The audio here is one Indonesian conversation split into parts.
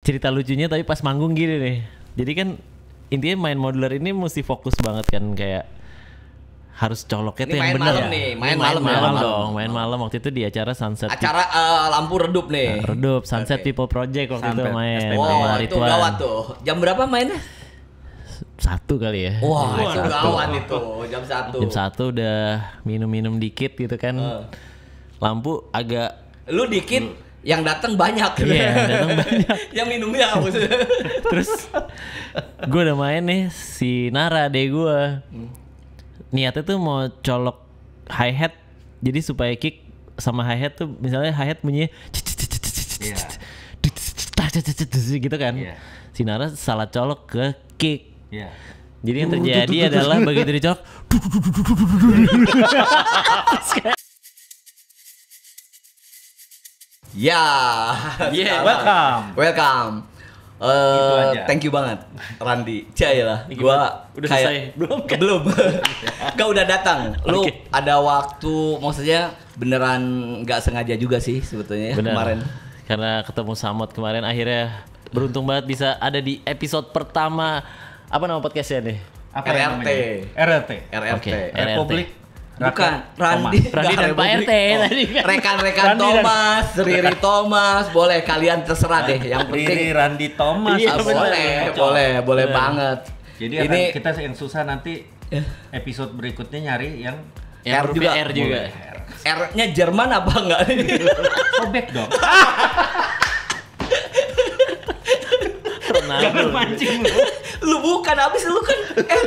cerita lucunya tapi pas manggung gini nih. Jadi kan intinya main modular ini mesti fokus banget kan, kayak harus coloknya Ini tuh yang main bener. malam nih, main malam ya? malam Malam. dong, main malam waktu itu di acara Sunset. Acara lampu redup nih. Redup Sunset Oke. People Project waktu itu Sunset, main STP. Wow, sama itu Ridwan. gawat tuh. Jam berapa mainnya? 1 kali ya. Wah, itu Satu. gawat itu. Jam 1. Jam 1 udah minum-minum dikit gitu kan. Lampu agak Lu dikit, yang datang banyak. Iya, datang banyak. Yang minumnya maksudnya. Terus gue udah main nih, si Nara adek gue niatnya tuh mau colok hi hat, jadi supaya kick sama hi hat tuh misalnya hi hat bunyinya gitu kan. Si Nara salah colok ke kick. Iya. Jadi yang terjadi adalah begitu dicolok Ya. Yeah, Welcome. aja. Thank you banget Randi. Cayalah. Gua Udah kayak selesai? Belum kan? Belum. Gak udah datang. Lu Oke. ada waktu, maksudnya beneran nggak sengaja juga sih sebetulnya ya, Benar. kemarin. Karena ketemu Samot kemarin akhirnya beruntung banget bisa ada di episode pertama. Apa nama podcastnya nih? Apa yang RRT. namanya? RRT. RRT. Oke. Republik Bukan, Rakyat Randi, Thomas. Randi Nggak, dan Pak Republik. RT tadi kan. Rekan-rekan Randi dan- Thomas, Riri Thomas, boleh kalian terserah deh. Yang penting Riri Randi Thomas. Iya, ah, bener. boleh banget. Jadi ini kita yang susah nanti episode berikutnya nyari yang Yang R hurufnya juga. R juga. R-nya Jerman apa enggak? sobek dong. Ronaldo. Mancing lu. Lu bukan, habis lu kan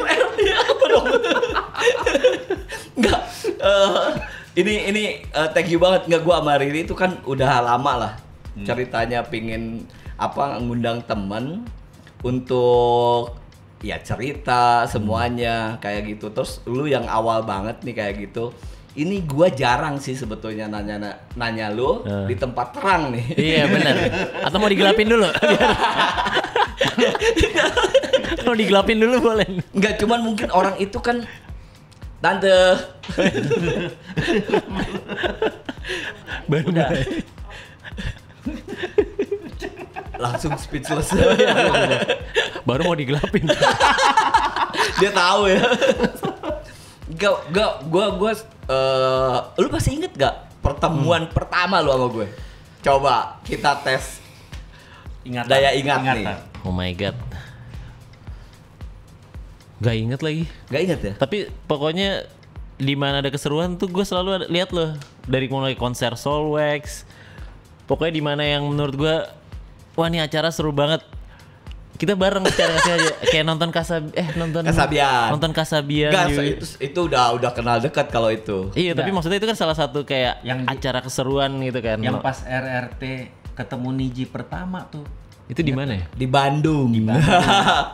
R-nya apa dong? Enggak. Ini thank you banget, nggak, gua sama Riri itu kan udah lama lah ceritanya pingin apa ngundang temen untuk ya cerita semuanya kayak gitu. Terus lu yang awal banget nih kayak gitu. Ini gua jarang sih sebetulnya nanya lu di tempat terang nih. Iya benar. Atau mau digelapin dulu? Mau digelapin dulu boleh. Enggak, cuman mungkin orang itu kan tante. Baru Udah. Langsung speechless. Baru mau digelapin. Dia tahu ya. Gua lu masih inget gak pertemuan pertama lu sama gue? Coba kita tes daya ingat nih. Oh my god. Gak inget lagi. Gak inget ya? Tapi pokoknya di mana ada keseruan tuh gue selalu lihat loh, dari mulai konser Solwax. Pokoknya di mana yang menurut gue wah ini acara seru banget. Kita bareng secara nggak sengaja kayak nonton Kasabian. Nonton Kasabian. Enggak, juga. itu udah kenal dekat kalau itu. Iya, tapi maksudnya itu kan salah satu kayak Yang di- acara keseruan gitu kan. Yang pas RRT ketemu Niji pertama tuh Itu di mana ya? Di Bandung.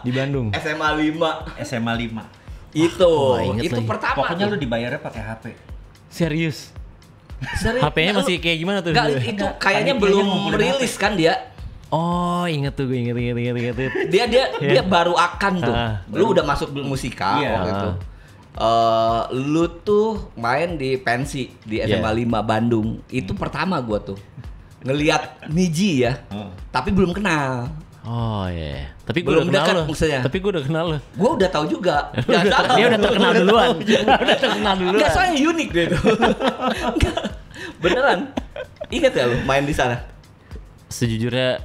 Di Bandung. SMA 5. SMA 5. Itu. Wah, inget Itu lagi. pertama. Pokoknya tuh. lu dibayarnya pakai HP. Serius. Serius? HP-nya Nggak, masih lu- kayak gimana tuh? Enggak, itu Enggak, kayaknya panitianya belum ngumpulin rilis kan dia. Oh, inget tuh gue inget. Dia baru akan tuh. Ah, Lu udah masuk musika Iya. waktu itu. Lu tuh main di pensi di SMA 5 Bandung. Itu pertama gua tuh ngelihat Niji ya. Tapi belum kenal. Oh iya. Tapi gue Belum udah kenal dekat lo. maksudnya. Tapi gue udah kenal lo. Gua udah tahu juga. Jangan salah. Dia udah terkenal duluan. Udah terkenal duluan. Enggak, soalnya unik deh itu. Enggak. Beneran. Ingat ya lu main di sana? Sejujurnya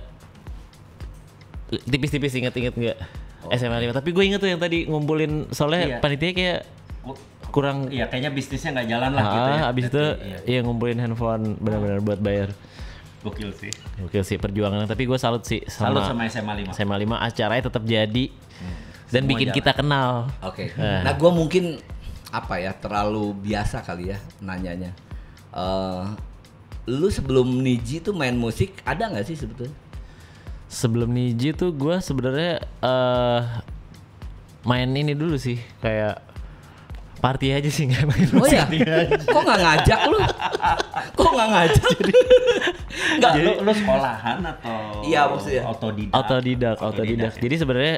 tipis-tipis inget-inget nggak SMA 5. Tapi gue inget tuh yang tadi ngumpulin soalnya Iya. panitia kayak kurang. Iya, kayaknya bisnisnya nggak jalan lah gitu ya. Abis itu Iya. iya ngumpulin handphone benar-benar buat bayar. Gokil sih. Oke sih perjuangan, tapi gue salut sih Salut sama sama SMA 5. SMA 5 acaranya tetap jadi dan Semua bikin jalan. kita kenal. Oke. Nah, gua mungkin apa ya, terlalu biasa kali ya nanyanya. Lu sebelum Niji tuh main musik ada nggak sih sebetulnya? Sebelum Niji tuh gue sebenarnya main ini dulu sih, kayak party aja sih, nggak main Oh musik. ya? Kok nggak ngajak lu? Kok nggak ngajak? Nggak. Lu sekolahan atau Iya, maksudnya. Autodidak. Jadi sebenarnya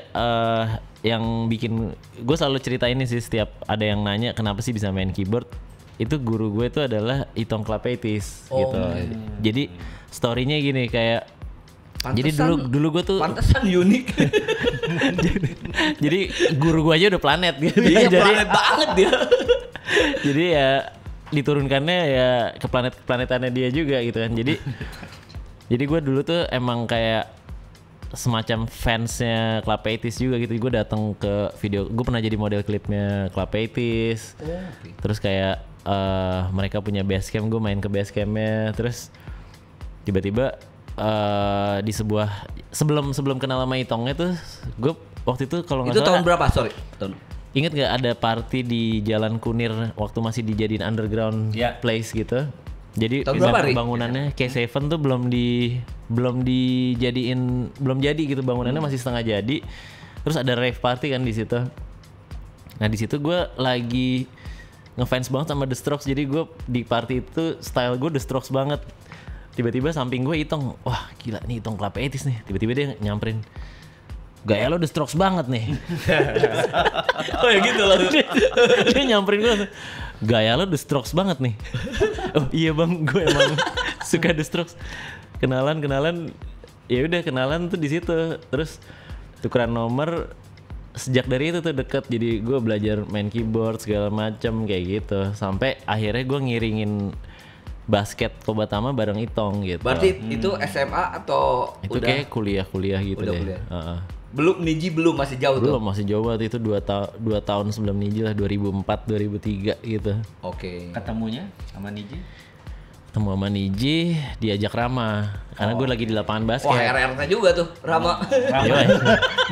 yang bikin gue selalu cerita ini sih, setiap ada yang nanya kenapa sih bisa main keyboard, itu guru gue itu adalah Itong Klapeitis gitu. Jadi story-nya gini, kayak Jadi dulu gue tuh pantesan unik. jadi guru gue aja udah planet gitu. Iya, Jadi planet banget dia. jadi ya diturunkannya ya ke planetannya dia juga gitu kan. Jadi gue dulu tuh emang kayak semacam fansnya Club 80s juga gitu. Gue datang ke video, gue pernah jadi model klipnya Club 80s. Terus kayak mereka punya basecamp, gue main ke basecampnya. Terus tiba-tiba di sebuah sebelum kenal sama Itongnya tuh, gue waktu itu kalau nggak Itu salah tahun berapa? Sorry. inget gak ada party di Jalan Kunir waktu masih dijadiin underground Ya. place gitu. Jadi Tahun berapa, Ri? bangunannya K7 tuh belum jadi gitu, bangunannya masih setengah jadi. Terus ada rave party kan di situ. Nah di situ gue lagi ngefans banget sama The Strokes. Jadi gue di party itu style gue The Strokes banget. Tiba-tiba samping gue Itong, wah gila nih Itong Club 80s nih. Tiba-tiba dia nyamperin, gaya lo The Strokes banget nih. Oh ya gitu loh. Dia nyamperin gue, gaya lo The Strokes banget nih. Oh iya bang, gue emang suka The Strokes. Kenalan, ya udah kenalan tuh di situ. Terus tukeran nomor. Sejak dari itu tuh deket, jadi gue belajar main keyboard segala macem kayak gitu. Sampai akhirnya gue ngiringin basket Kobatama bareng Itong gitu. Berarti itu SMA atau itu udah? kayak kuliah gitu Udah deh. kuliah. Heeh. Belum Niji belum, masih jauh Belum, tuh. masih jauh waktu itu 2 tahun sebelum Niji lah, 2004 2003 gitu. Oke. Ketemunya sama Niji? Ketemu sama Niji, diajak Rama karena gue lagi di lapangan basket. Wah, RR-nya juga tuh, Rama. Iya,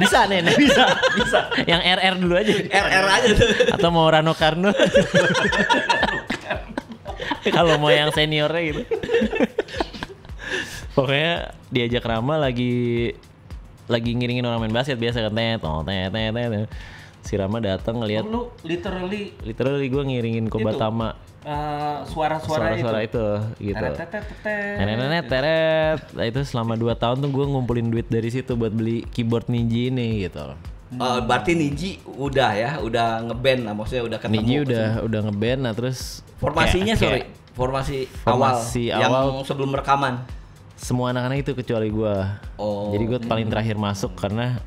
bisa nih, bisa. Yang RR dulu aja. RR aja tuh. Atau mau Rano Karno. Kalau mau yang seniornya gitu. Pokoknya diajak Rama lagi ngiringin orang main basket biasa kan, tet. Si Rama datang ngeliat, Lu literally literally gue ngiringin Kobatama. suara-suara itu gitu. Teret-teret-teret. Teret. Nah, itu selama 2 tahun tuh gue ngumpulin duit dari situ buat beli keyboard Niji ini gitu. Berarti Niji udah ngeband lah, maksudnya udah ketemu. Niji udah ngeband, nah terus Formasinya kayak formasi Formasi awal awal. yang sebelum rekaman. semua anak-anak itu kecuali gue. Oh. Jadi gue paling terakhir masuk karena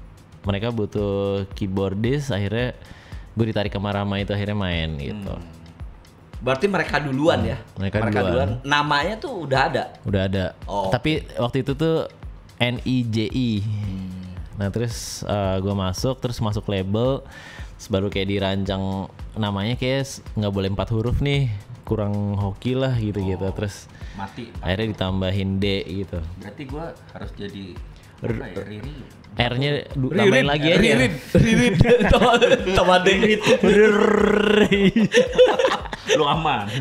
mereka butuh keyboardist, akhirnya gue ditarik ke Rama itu, akhirnya main gitu. Berarti mereka duluan ya. Mereka duluan. Namanya tuh udah ada. Udah ada. Oh. Tapi waktu itu tuh NIJI. Nah terus gue masuk label, terus baru kayak dirancang namanya kayak nggak boleh 4 huruf nih, kurang hoki lah gitu. Terus Mati. akhirnya ditambahin D gitu. Berarti gua harus jadi apa ya, Riri. R-nya tambahin lagi aja. Ririt. Sama Ririt. Lu aman.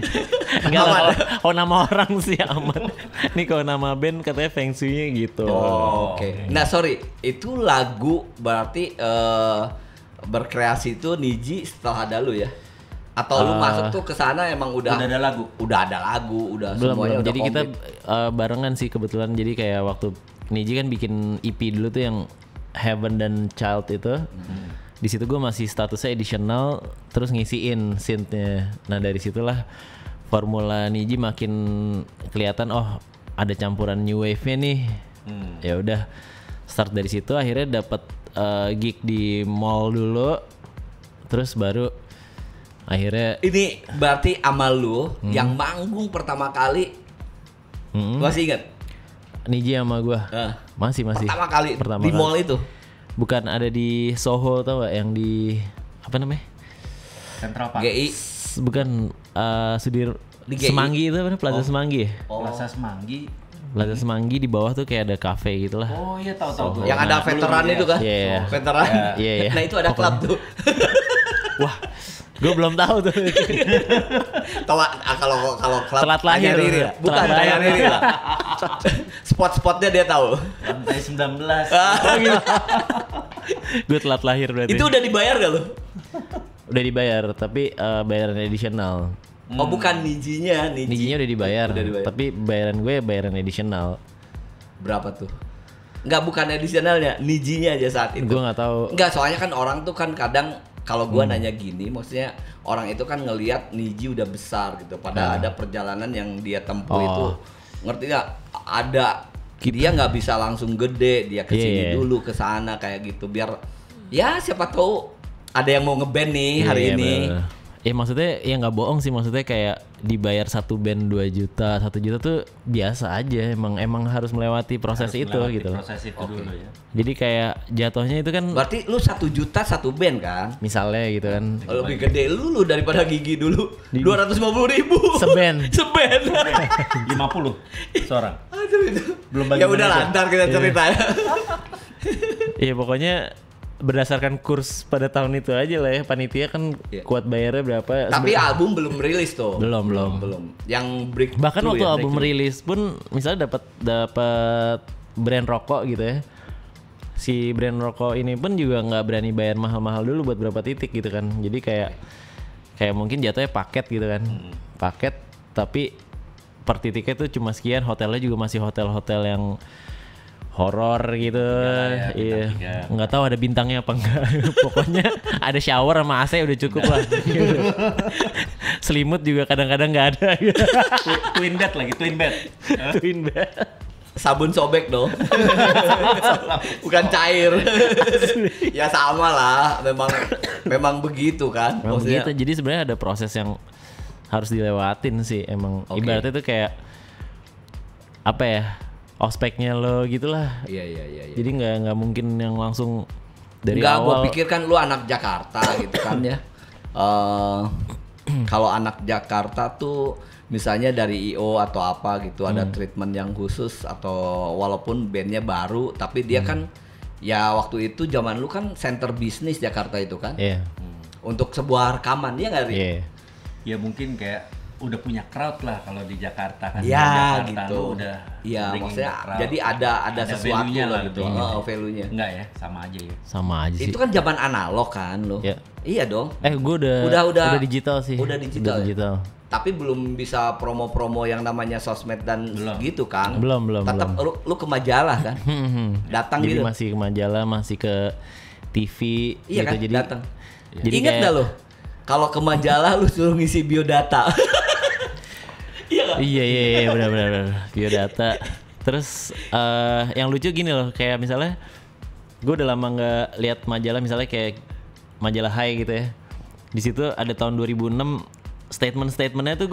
Enggak lah, kalau nama orang sih aman. Nih kalau nama band katanya Feng Shui-nya gitu. Oh, oke. Nah, sorry. Itu lagu berarti berkreasi itu Niji setelah ada lu ya? Atau lu masuk tuh ke sana emang udah ada lagu. Udah ada lagu, udah Belum. semuanya udah Jadi kita komplit. barengan sih kebetulan. Jadi kayak waktu Niji kan bikin EP dulu tuh yang Heaven dan Child itu. Di situ gue masih statusnya additional, terus ngisiin synth-nya. Nah dari situlah formula Niji makin kelihatan, oh ada campuran new wave-nya nih. Ya udah start dari situ, akhirnya dapat gig di mall dulu, terus baru akhirnya Ini berarti sama lu yang manggung pertama kali. Masih ingat? Niji sama gue masih Pertama kali di mall itu. bukan ada di Soho, tau gak yang di apa namanya? Central Park. GI. Bukan Sudir Di GI? Semanggi itu apa? Plaza Semanggi ya? Plaza Semanggi. Plaza Semanggi di bawah tuh kayak ada cafe gitu lah. Oh iya tahu gua. Yang ada veteran itu kan? Iya. Veteran. Iya. Nah, itu ada klub tuh. Wah, gue belum tahu tuh. Tahu kalau klub Telat lahir. tanya Riri ya? Bukan Telat tanya lahir. Riri ya? Spot-spotnya dia tahu. Lantai 19. Gue telat lahir berarti. Itu udah dibayar gak lu? Udah dibayar, tapi bayaran additional. Oh, bukan Nijinya, Nijinya udah dibayar, Udah dibayar. tapi bayaran gue bayaran additional. Berapa tuh? Enggak, bukan additionalnya, Nijinya aja saat itu. Gue nggak tahu. Enggak, soalnya kan orang tuh kan kadang kalau gua nanya gini, maksudnya orang itu kan ngelihat Niji udah besar gitu. Padahal ada perjalanan yang dia tempuh itu, ngerti nggak? dia nggak bisa langsung gede, dia kesini Iya. dulu ke sana kayak gitu biar ya siapa tahu ada yang mau ngeband nih hari Iya, ini. bener. Ya maksudnya ya nggak bohong sih, maksudnya kayak dibayar satu band 2 juta, 1 juta tuh biasa aja, emang harus melewati proses Harus itu melewati gitu. Proses itu dulu ya. Jadi kayak jatuhnya itu kan Berarti lu 1 juta satu band kan? misalnya gitu kan. Lebih gede lu daripada Gigi dulu. 250.000 Seben. Seben. 50 seorang. Aduh itu. Belum bagi Ya udah manajer. lantar kita ceritanya. Iya pokoknya berdasarkan kurs pada tahun itu aja lah ya, panitia kan Iya. kuat bayarnya berapa. Tapi album belum rilis tuh. Belum. Yang break Bahkan waktu ya, album rilis pun misalnya dapat brand rokok gitu ya. Si brand rokok ini pun juga nggak berani bayar mahal-mahal dulu buat berapa titik gitu kan. Jadi kayak mungkin jatuhnya paket gitu kan. Paket tapi per titiknya tuh cuma sekian, hotelnya juga masih hotel-hotel yang horor gitu. ya, Iya. bintang 3. Nggak tahu ada bintangnya apa enggak. Pokoknya ada shower sama AC udah cukup lah. Gitu. Selimut juga kadang-kadang nggak ada. Twin bed lagi, twin bed. Twin bed. sabun sobek dong. Bukan cair. Ya sama lah, memang begitu kan. Memang Maksudnya begitu. Jadi sebenarnya ada proses yang harus dilewatin sih emang. Oke. Ibaratnya tuh kayak apa ya? Ospeknya lo gitulah. Iya. Jadi nggak mungkin yang langsung dari Enggak, gue awal. pikir kan lu anak Jakarta gitu kan ya. Kalau anak Jakarta tuh misalnya dari IO atau apa gitu ada treatment yang khusus atau walaupun bandnya baru tapi dia kan ya waktu itu zaman lu kan center bisnis Jakarta itu kan Iya. untuk sebuah rekaman ya nggak Ri? Iya. Ya mungkin kayak udah punya crowd lah kalau di Jakarta kan. Di Ya Jakarta gitu. lu udah Iya bringing maksudnya the crowd. jadi ada sesuatu value-nya lah gitu. lebih. Value-nya. Enggak ya, sama aja ya. Sama aja sih. Itu kan zaman analog kan lo. Ya. Iya dong. Gue Udah digital sih. Udah digital. Ya? digital. Tapi belum bisa promo-promo yang namanya sosmed dan Belum. gitu kan. Belum. Tetap lu ke majalah kan. Datang Jadi gitu. masih ke majalah, masih ke TV Iya gitu. kan, Jadi datang. Jadi Ingat kayak- gak lo? Kalau ke majalah lu suruh ngisi biodata. Iya kan? Iya benar biodata. Terus yang lucu gini loh, kayak misalnya gue udah lama nggak lihat majalah, misalnya kayak majalah Hai gitu ya. Di situ ada tahun 2006 statement-statementnya tuh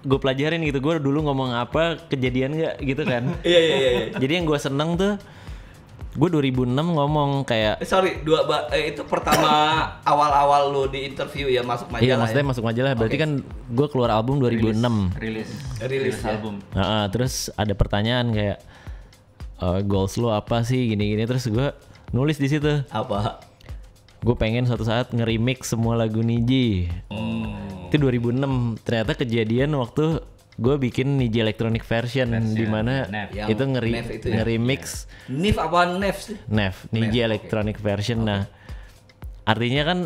gue pelajarin gitu. Gue dulu ngomong apa, kejadian nggak gitu kan. Iya. Jadi yang gue seneng tuh gue 2006 ngomong kayak Sorry, itu pertama awal-awal lu di interview ya masuk majalah. iya maksudnya masuk majalah. Berarti Oke. kan gue keluar album 2006. Rilis ya. album. Terus ada pertanyaan kayak goals lo apa sih gini-gini, terus gue nulis di situ. Apa? Gue pengen suatu saat nge-remix semua lagu Niji. Itu 2006. Ternyata kejadian waktu gue bikin Niji electronic version di mana Nef. Yang itu Nef itu ya? nge-remix Nif apa Nef sih? Nef, Niji Nef, electronic version. Nah, artinya kan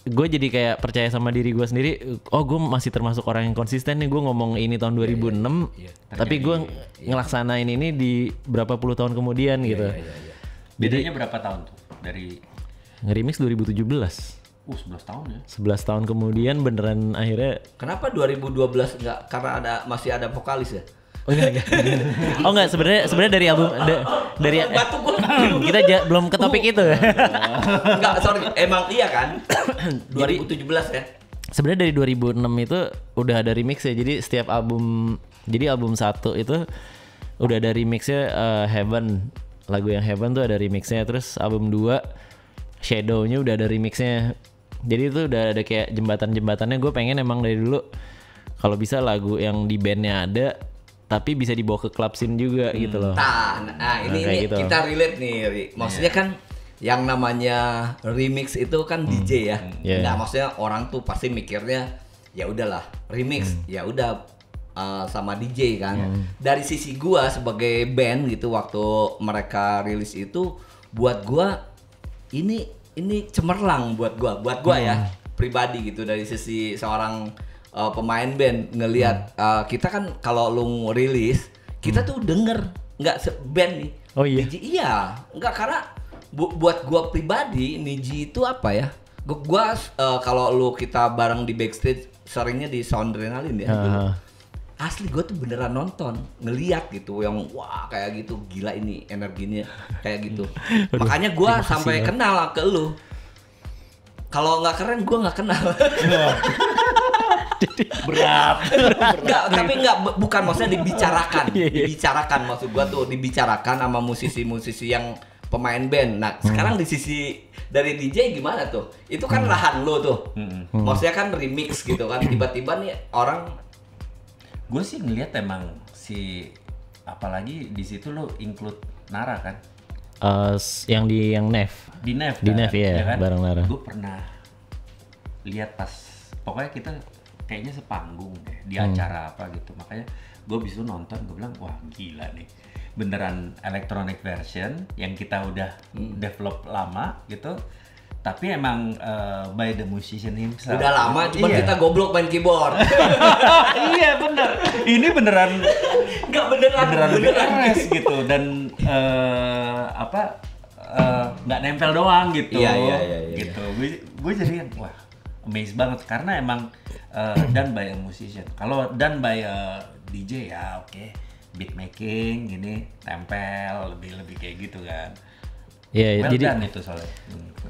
gue jadi kayak percaya sama diri gue sendiri. Oh, gue masih termasuk orang yang konsisten nih. Gue ngomong ini tahun 2006, tapi gue ngelaksanain ini di berapa puluh tahun kemudian gitu. Bedanya berapa tahun tuh dari Nge-remix 2017. 11 tahun ya? 11 tahun kemudian beneran akhirnya. Kenapa 2012 enggak? Karena masih ada vokalis ya? Oh enggak. Oh enggak, sebenarnya dari album dari Batu gua. kita belum ke topik itu. Enggak, sorry. Emang iya kan? 2017 ya? Sebenarnya dari 2006 itu udah ada remix ya. Jadi setiap album, jadi album 1 itu udah ada remixnya. Heaven, lagu yang Heaven tuh ada remixnya. Terus album 2 Shadow-nya udah ada remixnya. Jadi itu udah ada kayak jembatan-jembatannya. Gue pengen emang dari dulu kalau bisa lagu yang di bandnya ada tapi bisa dibawa ke club scene juga gitu loh. Nah, ini kayak gitu. kita relate nih, Ri. Maksudnya kan yang namanya remix itu kan DJ ya. Yeah. Nggak, maksudnya orang tuh pasti mikirnya ya udahlah remix, ya udah sama DJ kan. Dari sisi gua sebagai band gitu waktu mereka rilis itu buat gua ini cemerlang buat gua ya pribadi gitu dari sisi seorang pemain band ngelihat kita kan kalau lu rilis kita tuh denger nggak band nih. Oh iya? Niji, iya nggak karena buat gua pribadi Niji itu apa ya gua kalau lu kita bareng di backstage seringnya di Soundrenalin ya dulu. asli gue tuh beneran nonton, ngeliat gitu yang wah kayak gitu, gila ini energinya kayak gitu. Makanya gue sampai kenal ke lu. Kalau nggak keren gue nggak kenal. Berat. Enggak, tapi enggak, bukan maksudnya dibicarakan. Dibicarakan maksud gua tuh, dibicarakan sama musisi-musisi yang pemain band. Nah, sekarang di sisi dari DJ gimana tuh? Itu kan lahan lo tuh. Maksudnya kan remix gitu kan. Tiba-tiba nih orang, Gue sih ngeliat emang apalagi di situ lo include Nara kan. Yang Nev. Di Nev ya, kan? bareng Nara. Gue pernah lihat pas pokoknya kita kayaknya sepanggung deh di acara apa gitu, makanya gue bisa nonton, gue bilang wah gila nih, beneran electronic version yang kita udah develop lama gitu, tapi emang by the musician himself. udah lama cuma Iya. kita goblok main keyboard. Iya bener, ini beneran Enggak beneran. beres gitu dan nggak nempel doang gitu. Iya. Gitu. Gue jadi wah amazed banget karena emang done by a musician. Kalau done by a DJ ya oke, beat making gini tempel lebih kayak gitu kan. Iya, Well jadi done itu soalnya.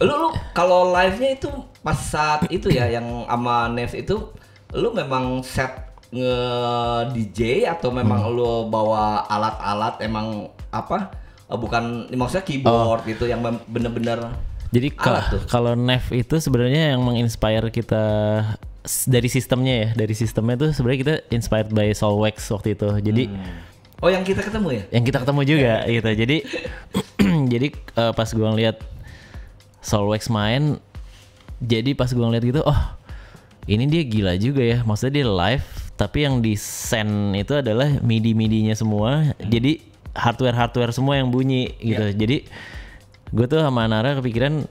Lu kalau live-nya itu pas saat itu ya yang sama Nev itu lu memang set nge-DJ atau memang lu bawa alat-alat emang apa? Bukan maksudnya keyboard gitu yang bener-bener Jadi alat tuh. kalau Nev itu sebenarnya yang menginspire kita dari sistemnya ya, dari sistemnya tuh sebenarnya kita inspired by Soulwax waktu itu. Jadi Oh yang kita ketemu ya? yang kita ketemu juga gitu. Jadi jadi pas gua ngeliat Soulwax main, jadi pas gua ngeliat gitu, oh ini dia gila juga ya. Maksudnya dia live, tapi yang di send itu adalah MIDI-MIDI-nya semua. Jadi hardware semua yang bunyi gitu. Jadi gue tuh sama Nara kepikiran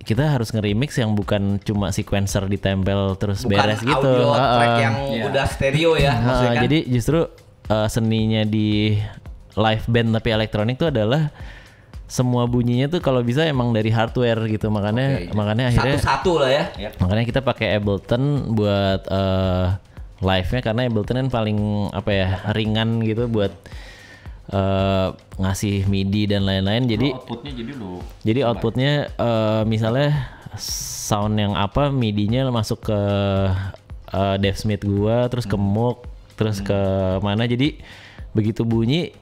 kita harus nge-remix yang bukan cuma sequencer ditempel terus Bukan beres gitu. audio track yang Iya. udah stereo ya maksudnya kan? Jadi justru seninya di live band tapi elektronik tuh adalah semua bunyinya tuh kalau bisa emang dari hardware gitu. Makanya Oke. makanya akhirnya Satu-satu lah ya. makanya kita pakai Ableton buat live-nya karena Ableton kan paling apa ya ringan gitu buat ngasih MIDI dan lain-lain. Jadi Outputnya jadi lu. jadi outputnya misalnya sound yang apa MIDI-nya masuk ke Dave Smith gua, terus ke Moog, terus ke mana. Jadi begitu bunyi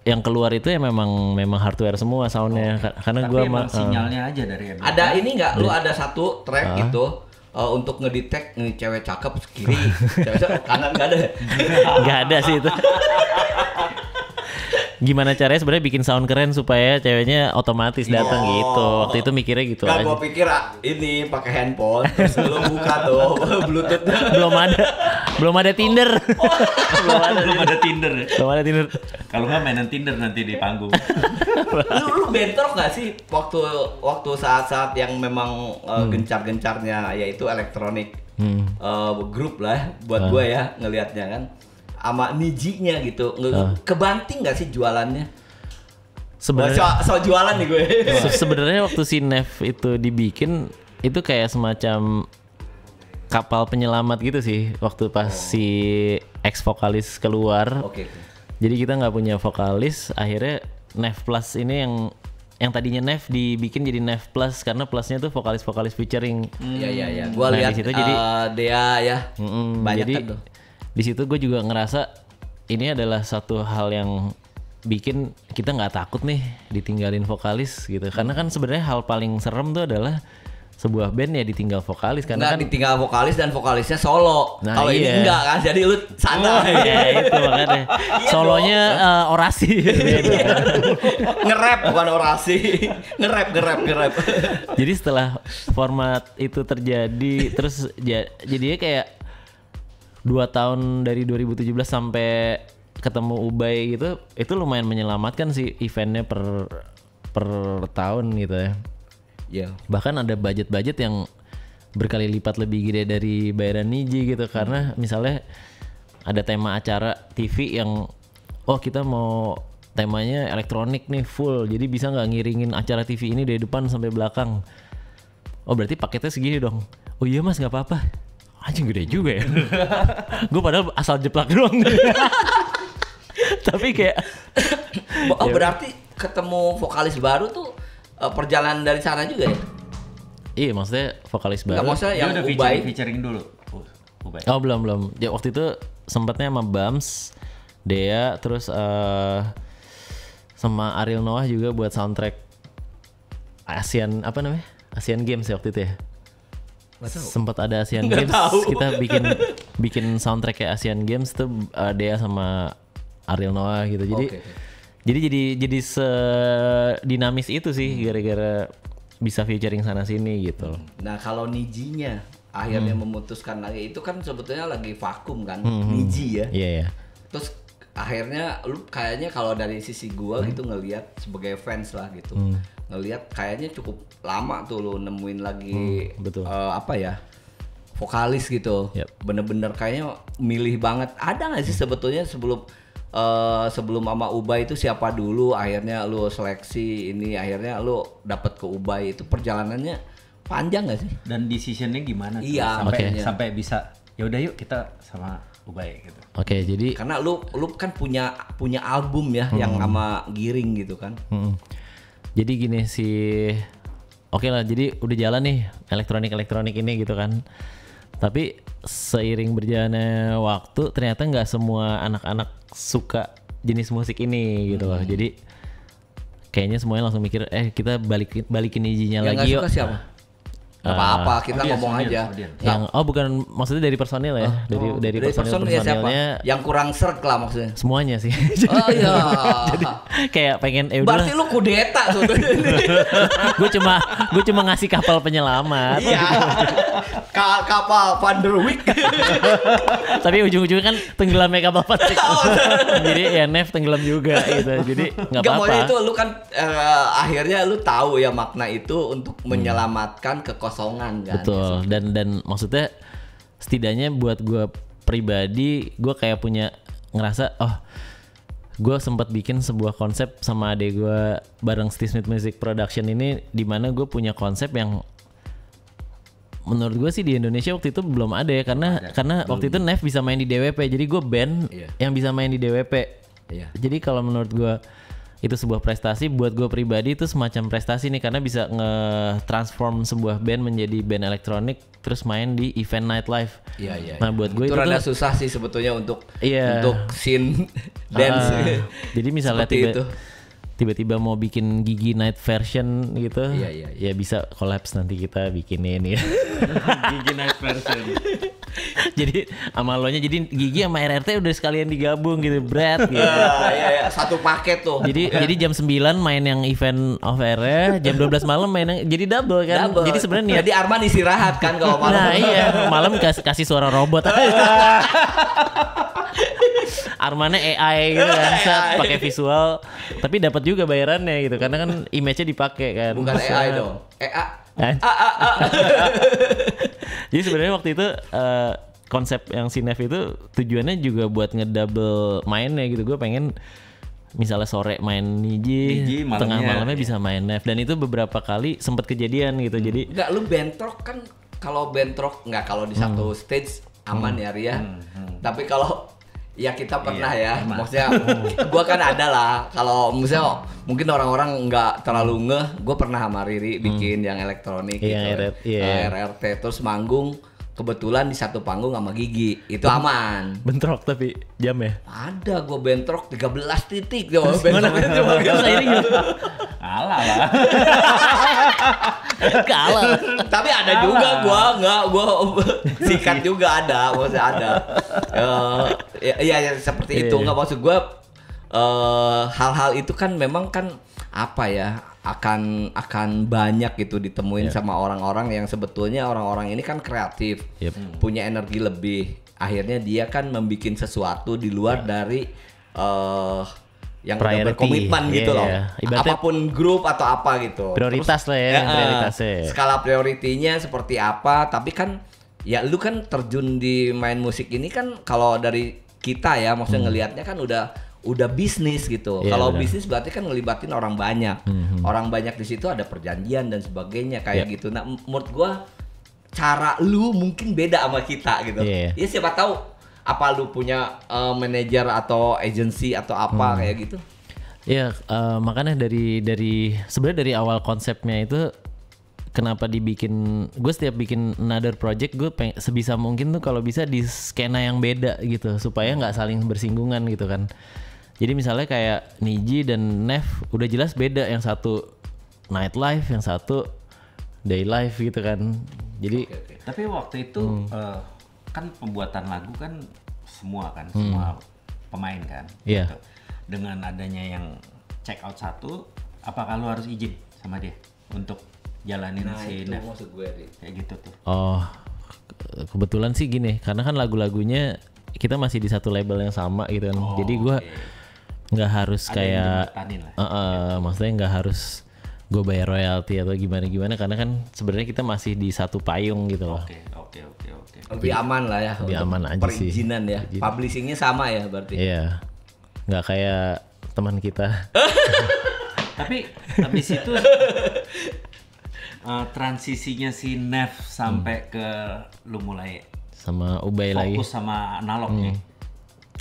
yang keluar itu ya memang hardware semua soundnya. Karena Tapi gua emang sinyalnya aja dari Ableton. Ada ini nggak? Lu ada satu track gitu untuk ngedetect nih cewek cakep kiri, cewek kanan nggak ada. nggak ada sih itu. Gimana caranya sebenarnya bikin sound keren supaya ceweknya otomatis datang gitu. Waktu itu mikirnya gitu Nggak, aja. gua pikir ini pakai handphone, terus lu buka tuh Bluetooth-nya. Belum ada Tinder. Belum ada Tinder ya. Belum ada Tinder. Kalau nggak mainan Tinder nanti di panggung. Lu bentrok nggak sih waktu saat-saat yang memang gencar-gencarnya yaitu elektronik grup lah buat gua ya ngelihatnya kan sama nijinya gitu kebanting nggak sih jualannya? Sebenarnya So jualan nih gue. sebenarnya waktu si Nev itu dibikin itu kayak semacam kapal penyelamat gitu sih waktu pas si ex vokalis keluar. Oke. Jadi kita nggak punya vokalis, akhirnya Nev Plus ini yang tadinya Nev dibikin jadi Nev Plus karena plusnya tuh vokalis featuring. Iya. Gua Nah, lihat di situ jadi Dea ya. Banyak jadi kan tuh. di situ gue juga ngerasa ini adalah satu hal yang bikin kita nggak takut nih ditinggalin vokalis gitu. Karena kan sebenarnya hal paling serem tuh adalah sebuah band ya ditinggal vokalis karena Nggak kan ditinggal vokalis dan vokalisnya solo. Nah, Kalau ini iya. enggak kan, jadi lu santai. ya itu makanya solonya orasi. Nge-rap bukan orasi. Nge-rap. Jadi setelah format itu terjadi terus jadinya kayak 2 tahun dari 2017 sampai ketemu Ubay gitu, itu lumayan menyelamatkan sih eventnya per tahun gitu ya. Iya. Bahkan ada budget yang berkali lipat lebih gede dari bayaran Niji gitu karena misalnya ada tema acara TV yang kita mau temanya elektronik nih full, jadi bisa nggak ngiringin acara TV ini dari depan sampai belakang. Oh berarti paketnya segini dong. Oh iya mas nggak apa-apa. anjing gede juga ya. Gue padahal asal jeplak doang. Tapi kayak Oh, berarti ketemu vokalis baru tuh perjalanan dari sana juga ya? iya maksudnya vokalis Enggak, baru. maksudnya Dia yang udah Ubay. featuring dulu. Ubay. Oh belum. Ya waktu itu sempatnya sama Bams, Dea, terus sama Ariel Noah juga buat soundtrack Asian Games ya waktu itu ya. Sempat ada Asian Nggak Games, tahu. kita bikin soundtrack kayak Asian Games tuh Dea sama Ariel Noah gitu. Jadi jadi sedinamis itu sih gara-gara bisa featuring sana sini gitu. Nah, kalau Niji-nya akhirnya memutuskan lagi, itu kan sebetulnya lagi vakum kan, Niji ya. Iya ya. Terus akhirnya lu kayaknya kalau dari sisi gua gitu ngelihat sebagai fans lah gitu. Ngelihat kayaknya cukup lama tuh lu nemuin lagi betul. vokalis gitu. Yep. Bener-bener kayaknya milih banget. Ada nggak sih sebetulnya sebelum sama Ubay itu siapa dulu, akhirnya lu seleksi ini, akhirnya lu dapet ke Ubay, itu perjalanannya panjang nggak sih? Dan decisionnya gimana? tuh? Iya, sampai bisa. Ya udah yuk kita sama Ubay gitu. Oke, jadi Karena lu kan punya album ya yang sama Giring gitu kan. jadi gini oke lah, jadi udah jalan nih elektronik ini gitu kan. Tapi seiring berjalannya waktu ternyata nggak semua anak-anak suka jenis musik ini gitu loh. Jadi kayaknya semuanya langsung mikir kita balikin izinnya Yang lagi nggak yuk. suka siapa? Gak apa-apa, kita audiens, ngomong audiens, aja. audiens. Yang bukan maksudnya dari personil ya. Dari personilnya siapa? personilnya Yang kurang serk lah maksudnya. semuanya sih. Oh iya. Kayak pengen Berarti lu kudeta sebetulnya. gue cuma ngasih kapal penyelamat. Iya. Kapal Van der Wijk. Tapi ujung-ujungnya kan tenggelamnya kapal plastik. Jadi ya Nev tenggelam juga gitu. Jadi nggak Gak mau apa-apa. itu lu kan akhirnya lu tahu ya makna itu untuk menyelamatkan kekosongan kan. Betul. Dan maksudnya setidaknya buat gue pribadi, gue kayak punya ngerasa gue sempat bikin sebuah konsep sama adek gue bareng Steve Smith Music Production ini, di mana gue punya konsep yang menurut gue sih di Indonesia waktu itu belum ada ya, karena waktu itu Nev bisa main di DWP, jadi gue band yang bisa main di DWP. Iya. Jadi kalau menurut gue itu sebuah prestasi, buat gue pribadi itu semacam prestasi nih, karena bisa nge-transform sebuah band menjadi band elektronik terus main di event nightlife. Iya. Nah buat gue itu itu rada tuh, susah sih sebetulnya untuk Iya. scene dance. jadi misalnya Seperti itu. tiba-tiba mau bikin Gigi Night version gitu, Iya. ya bisa collapse, nanti kita bikinin ya. Gigi night version. Jadi sama lo nya, jadi Gigi sama RRT udah sekalian digabung gitu, Brad gitu. Iya, satu paket tuh. Jadi jam 9 main yang event off air, jam 12 malam main yang jadi double kan. Double. Jadi sebenarnya niat. Jadi Arman istirahat kan kalau malam. Nah iya, malam kasih suara robot. Armannya AI gitu kan, AI. pakai visual, tapi dapat juga bayarannya gitu, karena kan image-nya dipakai kan. Bukan AI dong. Jadi sebenarnya waktu itu konsep yang Sinef itu tujuannya juga buat ngedouble mainnya gitu. Gue pengen misalnya sore main Niji, malamnya, tengah malamnya iya. bisa main Nef, dan itu beberapa kali sempat kejadian gitu. Jadi Enggak, lu bentrok kan, kalau bentrok nggak, kalau di satu stage aman ya Ria. Tapi kalau ya kita pernah ya, pernah. maksudnya gua kan ada lah. Kalau misalnya mungkin orang-orang nggak terlalu ngeh, gua pernah sama Riri bikin yang elektronik Iya, gitu, RRT, terus manggung. Kebetulan di satu panggung sama Gigi, itu aman. bentrok tapi jam ya. Ada gua bentrok 13 titik tuh. Bentroknya cuma Terus akhirnya gimana? Kalah lah. Kalah. Tapi ada juga gua sikat juga ada, maksudnya ada. Iya seperti itu, nggak maksud gua hal-hal itu kan memang kan apa ya, akan banyak gitu ditemuin sama orang-orang yang sebetulnya orang-orang ini kan kreatif, punya energi lebih. Akhirnya dia kan membuat sesuatu di luar dari yang udah Priority. berkomitmen gitu loh. Ibaratnya Apapun grup atau apa gitu. prioritas lah ya, prioritasnya. Skala prioritinya seperti apa, tapi kan ya lu kan terjun di main musik ini kan, kalau dari kita ya maksudnya ngelihatnya kan udah bisnis gitu. Iya, Kalau benar. bisnis berarti kan ngelibatin orang banyak. Orang banyak di situ ada perjanjian dan sebagainya kayak gitu. Nah, menurut gua cara lu mungkin beda sama kita gitu. Iya. Ya siapa tahu apa lu punya manajer atau agency atau apa kayak gitu. Iya, makanya dari sebenarnya dari awal konsepnya itu kenapa dibikin, gue setiap bikin another project gue sebisa mungkin tuh kalau bisa di skena yang beda gitu supaya nggak saling bersinggungan gitu kan. Jadi misalnya kayak Niji dan Nev udah jelas beda, yang satu nightlife, yang satu day life gitu kan. Jadi Tapi waktu itu kan pembuatan lagu kan semua pemain kan. Iya. Gitu. Dengan adanya yang check out satu, apakah lu harus izin sama dia untuk jalanin si Nev? Maksud gue nih. Kayak gitu tuh. oh, kebetulan sih gini, karena kan lagu-lagunya kita masih di satu label yang sama gitu kan. Jadi gue nggak harus Ada yang kayak jembatanin lah. maksudnya nggak harus gue bayar royalti atau gimana karena kan sebenarnya kita masih di satu payung gitu loh. Oke. Lebih aman lah ya. Lebih untuk aman aja sih. perizinan ya. Publishingnya sama ya berarti. Iya, nggak kayak teman kita. Tapi habis itu transisinya si Nev sampai ke lu mulai Sama Ubay lagi. fokus sama analognya.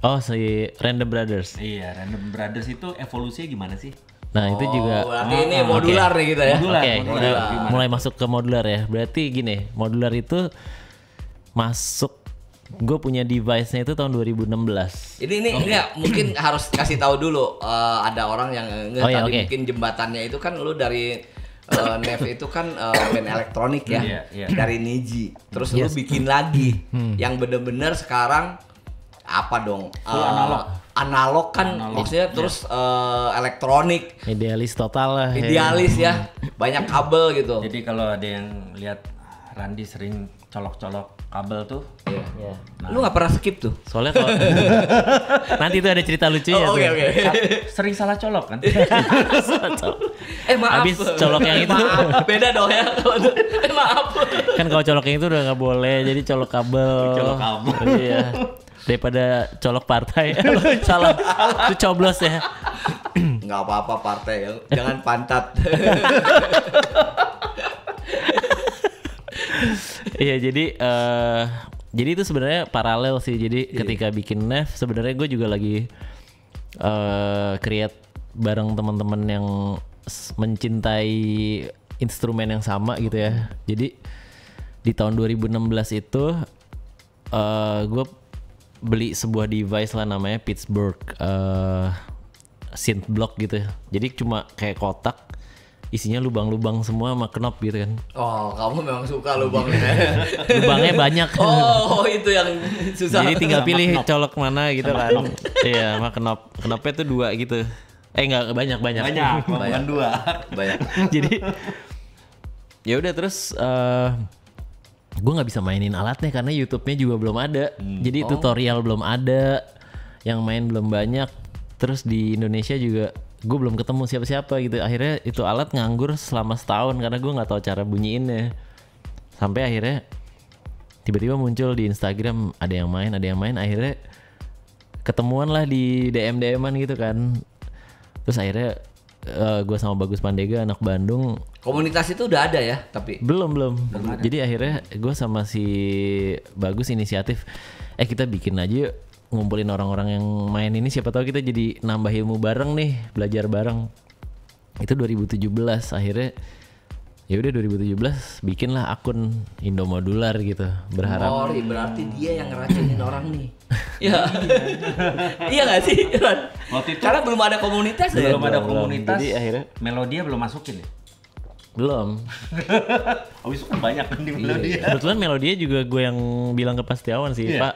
Oh, si Random Brothers. Iya, Random Brothers itu evolusinya gimana sih? Nah itu juga. Berarti ini modular nih kita ya. Modular. Oke, kita Gimana? mulai masuk ke modular ya. Berarti gini, modular itu masuk, gue punya device-nya itu tahun 2016. Ini ya, mungkin harus kasih tahu dulu ada orang yang nggak Oh, iya, tadi oke. mungkin jembatannya itu kan lu dari Nev itu kan band elektronik ya. Iya. Dari Niji. Terus lu bikin lagi yang bener-bener sekarang apa dong? Analog kan maksudnya terus elektronik, Idealis total lah. ya. idealis ya. Banyak kabel gitu. Jadi kalau ada yang lihat Randi sering colok-colok kabel tuh, Iya. Lu nggak pernah skip tuh? Soalnya kalau nanti itu ada cerita lucunya tuh. Oke. sering salah colok kan? Maaf. Habis colok yang itu. Maaf, beda dong ya. Maaf. Kan kalau colok yang itu udah nggak boleh, jadi colok kabel. Colok kabel. Iya. Daripada colok partai. Salah. Itu coblos ya. Nggak apa-apa partai ya. Jangan pantat. Iya, jadi itu sebenarnya paralel sih. Jadi ketika bikin Nev sebenarnya gue juga lagi create bareng teman-teman yang mencintai instrumen yang sama gitu ya. Jadi di tahun 2016 itu gue beli sebuah device lah namanya Pittsburgh synth block gitu ya. Jadi cuma kayak kotak isinya lubang-lubang semua sama knop gitu kan. Oh, kamu memang suka lubangnya. Lubangnya banyak. Oh, itu yang susah. Jadi tinggal Sama pilih knop. colok mana gitu kan. Iya, sama knop. Knopnya tuh 2 gitu. Enggak banyak. Banyak, bukan 2. banyak. Jadi ya udah terus gue nggak bisa mainin alatnya karena YouTube-nya juga belum ada. Jadi tutorial belum ada, yang main belum banyak. Terus di Indonesia juga gue belum ketemu siapa-siapa gitu. Akhirnya itu alat nganggur selama setahun karena gue nggak tahu cara bunyiinnya. Sampai akhirnya tiba-tiba muncul di Instagram ada yang main. Akhirnya ketemuan lah di DM-an gitu kan. Terus akhirnya gue sama Bagus Pandega anak Bandung. Komunitas itu udah ada ya, tapi Belum. Jadi akhirnya gue sama si Bagus inisiatif, kita bikin aja yuk, ngumpulin orang-orang yang main ini, siapa tahu kita jadi nambah ilmu bareng nih, belajar bareng. Itu 2017 akhirnya. Ya udah 2017 bikinlah akun Indomodular gitu. Berharap berarti dia yang ngeracunin orang nih. Iya. Iya nggak sih, Ran? Waktu itu Karena belum ada komunitas ya. belum ada belum. komunitas. Jadi akhirnya Melodia belum masukin ya? belum. Habis itu kan banyak kan di Melodia. Kebetulan Melodia juga gue yang bilang ke Pak Setiawan sih, Iya. Pak.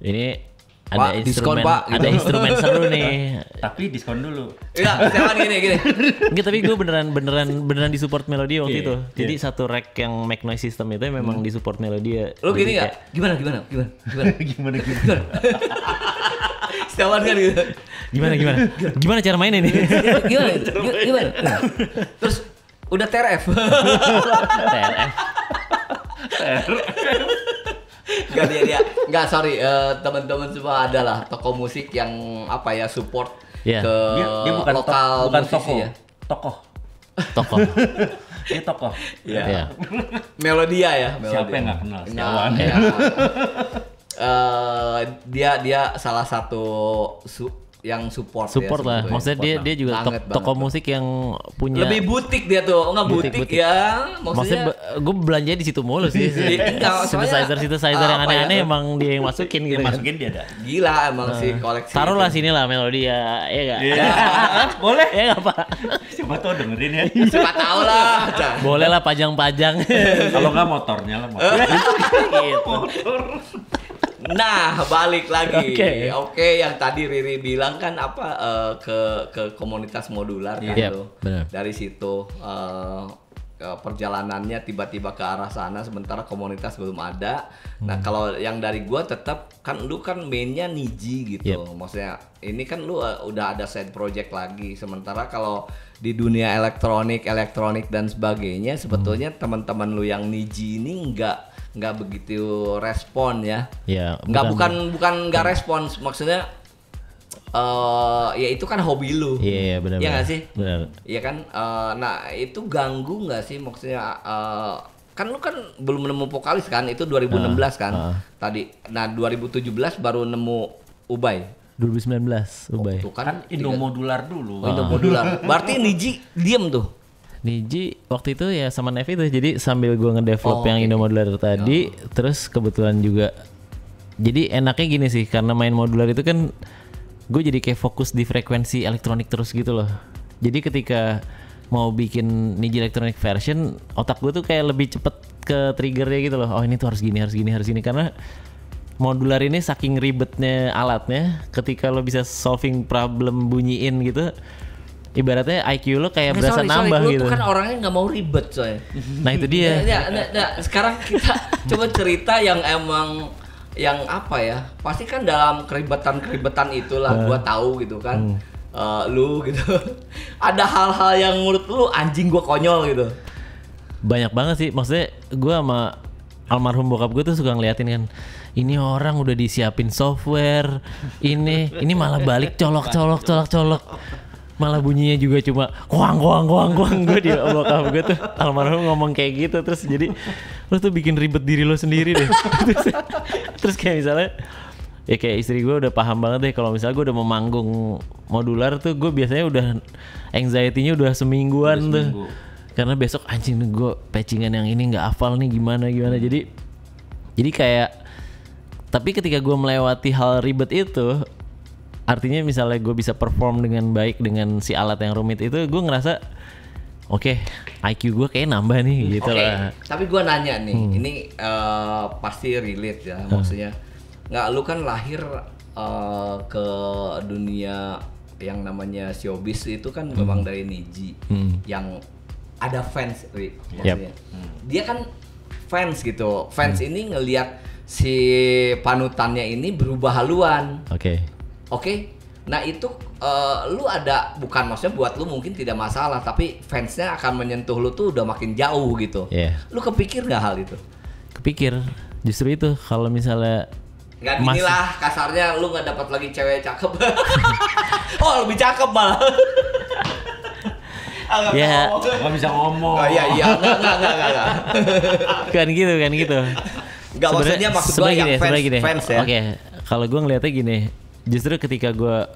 Ini Pak, ada diskon, instrumen, Pak, gitu. ada instrumen seru nih. Tapi diskon dulu. Iya, sekarang gini. Enggak, tapi gue beneran disupport Melodia waktu Iya, itu. Jadi satu rack yang make noise system itu memang disupport Melodia. Lu gini Jadi nggak? Gimana? Gimana? Setiawan kan gitu. Gimana cara mainnya nih? Gimana? Terus udah TRF. TRF. Enggak dia. Enggak, sorry. Teman-teman semua adalah toko musik yang apa ya, support Iya. ke Dia bukan lokal bukan musisi tokoh. ya. Tokoh. Tokoh. Ini tokoh. Iya. Iya. Melodia ya. Siapa Melodia. yang nggak kenal Nah, Setiawan? ya. Dia salah satu yang support Support ya, lah. sebetulnya. Maksudnya Support dia juga banget, toko banget. musik yang punya. Lebih butik dia tuh, enggak butik, Butik. ya. Maksudnya gue belanja di situ mulu sih. Enggak, soalnya, Synthesizer yang apa ya, aneh-aneh emang dia yang masukin gitu kan. Masukin dia ada. gila emang sih koleksi. Taruhlah itu. sini lah Melodia, ya enggak? Iya. Boleh. Ya enggak Pak? Siapa tahu dengerin ya. Siapa tahu lah. Cah. Boleh lah pajang-pajang. Kalau nggak motornya lah motor. Gitu. Nah, balik lagi. Oke. Oke, yang tadi Riri bilang kan apa ke komunitas modular kan Yep, tuh. benar. Dari situ perjalanannya tiba-tiba ke arah sana sementara komunitas belum ada. Nah, kalau yang dari gua tetap kan lu kan mainnya Niji gitu. Maksudnya ini kan lu udah ada side project lagi. Sementara kalau di dunia elektronik dan sebagainya sebetulnya teman-teman lu yang Niji ini nggak begitu respon ya. Ya, Bukan nggak respons, maksudnya ya itu kan hobi lu. Iya, benar. Iya nggak sih? Benar. Iya kan. Nah itu ganggu nggak sih, maksudnya kan lu kan belum nemu vokalis kan, itu 2016 kan tadi. Nah 2017 baru nemu Ubay. 2019 Ubay. Tuh Kan Indomodular dulu. Modular. Berarti Niji diem tuh. Niji waktu itu ya sama Nevi tuh, jadi sambil gue ngedevelop Oh, yang oke. Indo modular tadi, terus kebetulan juga, jadi enaknya gini sih, karena main modular itu kan gue jadi kayak fokus di frekuensi elektronik terus gitu loh. Jadi ketika mau bikin Niji electronic version, otak gue tuh kayak lebih cepet ke triggernya gitu loh. Oh ini tuh harus gini, karena modular ini saking ribetnya alatnya, ketika lo bisa solving problem bunyiin gitu, ibaratnya IQ lo kayak berasa nambah lu gitu. tuh kan orangnya nggak mau ribet soalnya. Nah itu dia. Nah, sekarang kita coba cerita yang emang yang apa ya? Pasti kan dalam keribetan itulah gua tahu gitu kan. Lu gitu. Ada hal-hal yang menurut lu anjing gua konyol gitu. Banyak banget sih, maksudnya gue sama almarhum bokap gue tuh suka ngeliatin kan, ini orang udah disiapin software, ini malah balik colok, malah bunyinya juga cuma kuang gue di bokap gue tuh almarhum ngomong kayak gitu, terus jadi lo tuh bikin ribet diri lo sendiri deh. terus kayak misalnya ya kayak istri gue udah paham banget deh kalau misalnya gue udah mau manggung modular tuh, gue biasanya udah anxiety-nya udah semingguan tuh. Karena besok anjing gue patchingan yang ini nggak hafal nih gimana. Jadi kayak, tapi ketika gue melewati hal ribet itu, artinya misalnya gue bisa perform dengan baik dengan si alat yang rumit itu, gue ngerasa oke, IQ gue kayak nambah nih gitu lah. Tapi gua nanya nih, ini pasti relate ya, maksudnya nggak, lu kan lahir ke dunia yang namanya showbiz itu kan memang dari Niji yang ada fans, maksudnya. Dia kan fans gitu, fans ini ngelihat si panutannya ini berubah haluan. Oke, nah itu lu ada, bukan maksudnya buat lu mungkin tidak masalah, tapi fansnya akan menyentuh lu tuh udah makin jauh gitu. Lu kepikir nggak hal itu? Kepikir, justru itu kalau misalnya Nggak gini lah, kasarnya lu nggak dapat lagi cewek cakep. Oh lebih cakep malah. Ya. Nggak bisa ngomong. Oh iya, nggak. kan gitu. Nggak, maksudnya maksud gua yang Sebenarnya fans ya. Oke, kalau gue ngeliatnya gini, justru ketika gue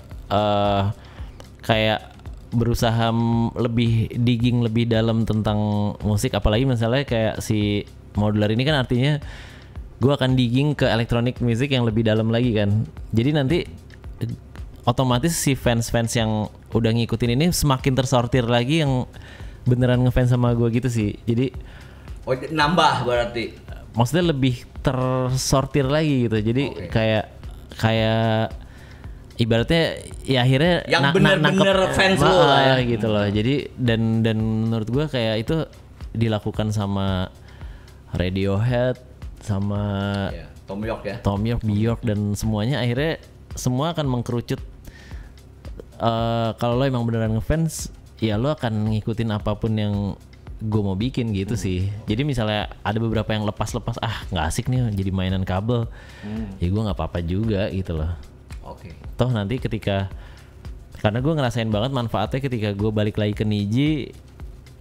kayak berusaha lebih digging lebih dalam tentang musik, apalagi misalnya kayak si modular ini kan artinya gue akan digging ke electronic music yang lebih dalam lagi kan. Jadi nanti otomatis si fans-fans yang udah ngikutin ini semakin tersortir lagi yang beneran ngefans sama gue gitu sih. Jadi nambah berarti. Maksudnya lebih tersortir lagi gitu. Jadi kayak ibaratnya ya akhirnya yang bener-bener fans lo lah ya gitu loh. Jadi dan menurut gue kayak itu dilakukan sama Radiohead, sama Tom York Bjork dan semuanya, akhirnya semua akan mengkerucut. Kalau lo emang beneran ngefans, ya lo akan ngikutin apapun yang gue mau bikin gitu sih. Jadi misalnya ada beberapa yang lepas nggak asik nih jadi mainan kabel, ya gue nggak apa-apa juga gitu loh. Toh nanti ketika, karena gue ngerasain banget manfaatnya ketika gue balik lagi ke Niji,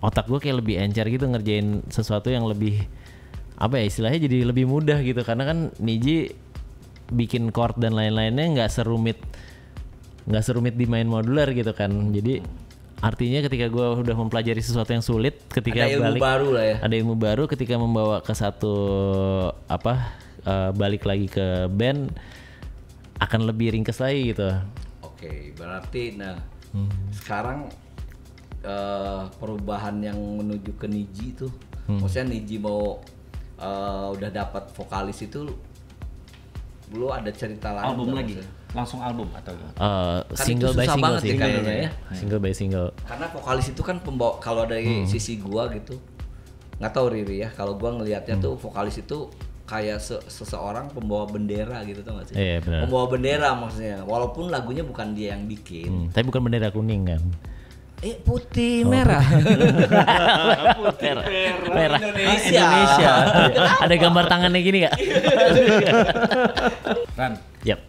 otak gue kayak lebih encer gitu ngerjain sesuatu yang lebih apa ya istilahnya jadi lebih mudah gitu karena kan Niji bikin chord dan lain-lainnya nggak serumit di main modular gitu kan. Jadi artinya ketika gue udah mempelajari sesuatu yang sulit, ketika ada ilmu baru lah ya. Ada ilmu baru ketika membawa ke satu balik lagi ke band akan lebih ringkes lagi gitu. Oke, berarti sekarang perubahan yang menuju ke Niji itu, maksudnya Niji mau udah dapat vokalis itu, lu ada cerita lain? Album lagi, langsung album atau single by single sih ya. Single by single. Karena vokalis itu kan pembawa, kalau dari sisi gua gitu, nggak tahu Riri ya, kalau gua ngelihatnya tuh vokalis itu kayak seseorang pembawa bendera gitu tau gak sih? Iya, benar. Pembawa bendera maksudnya, walaupun lagunya bukan dia yang bikin. Tapi bukan bendera kuning kan? Putih merah. Merah. Indonesia. Ada gambar tangannya gini gak? Ran, Yap.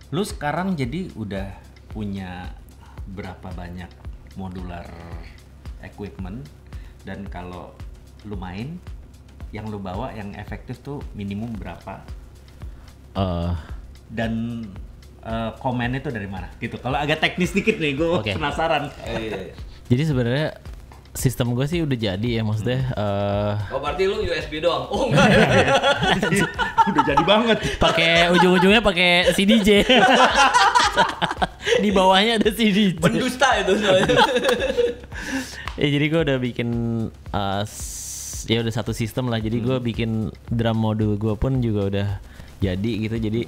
Lu sekarang jadi udah punya berapa banyak modular equipment, dan kalau lu main yang lu bawa yang efektif tuh minimum berapa? Dan komennya tuh dari mana gitu. Kalau agak teknis dikit nih, gue penasaran. Jadi sebenarnya sistem gue sih udah jadi ya, maksudnya. Oh berarti lu USB doang? Oh enggak. Udah jadi banget. Pakai ujung-ujungnya pakai CDJ. Di bawahnya ada CDJ. Pendusta itu soalnya. Jadi gue udah bikin ya udah satu sistem lah. Jadi gue bikin drum modul gue pun juga udah jadi gitu. Jadi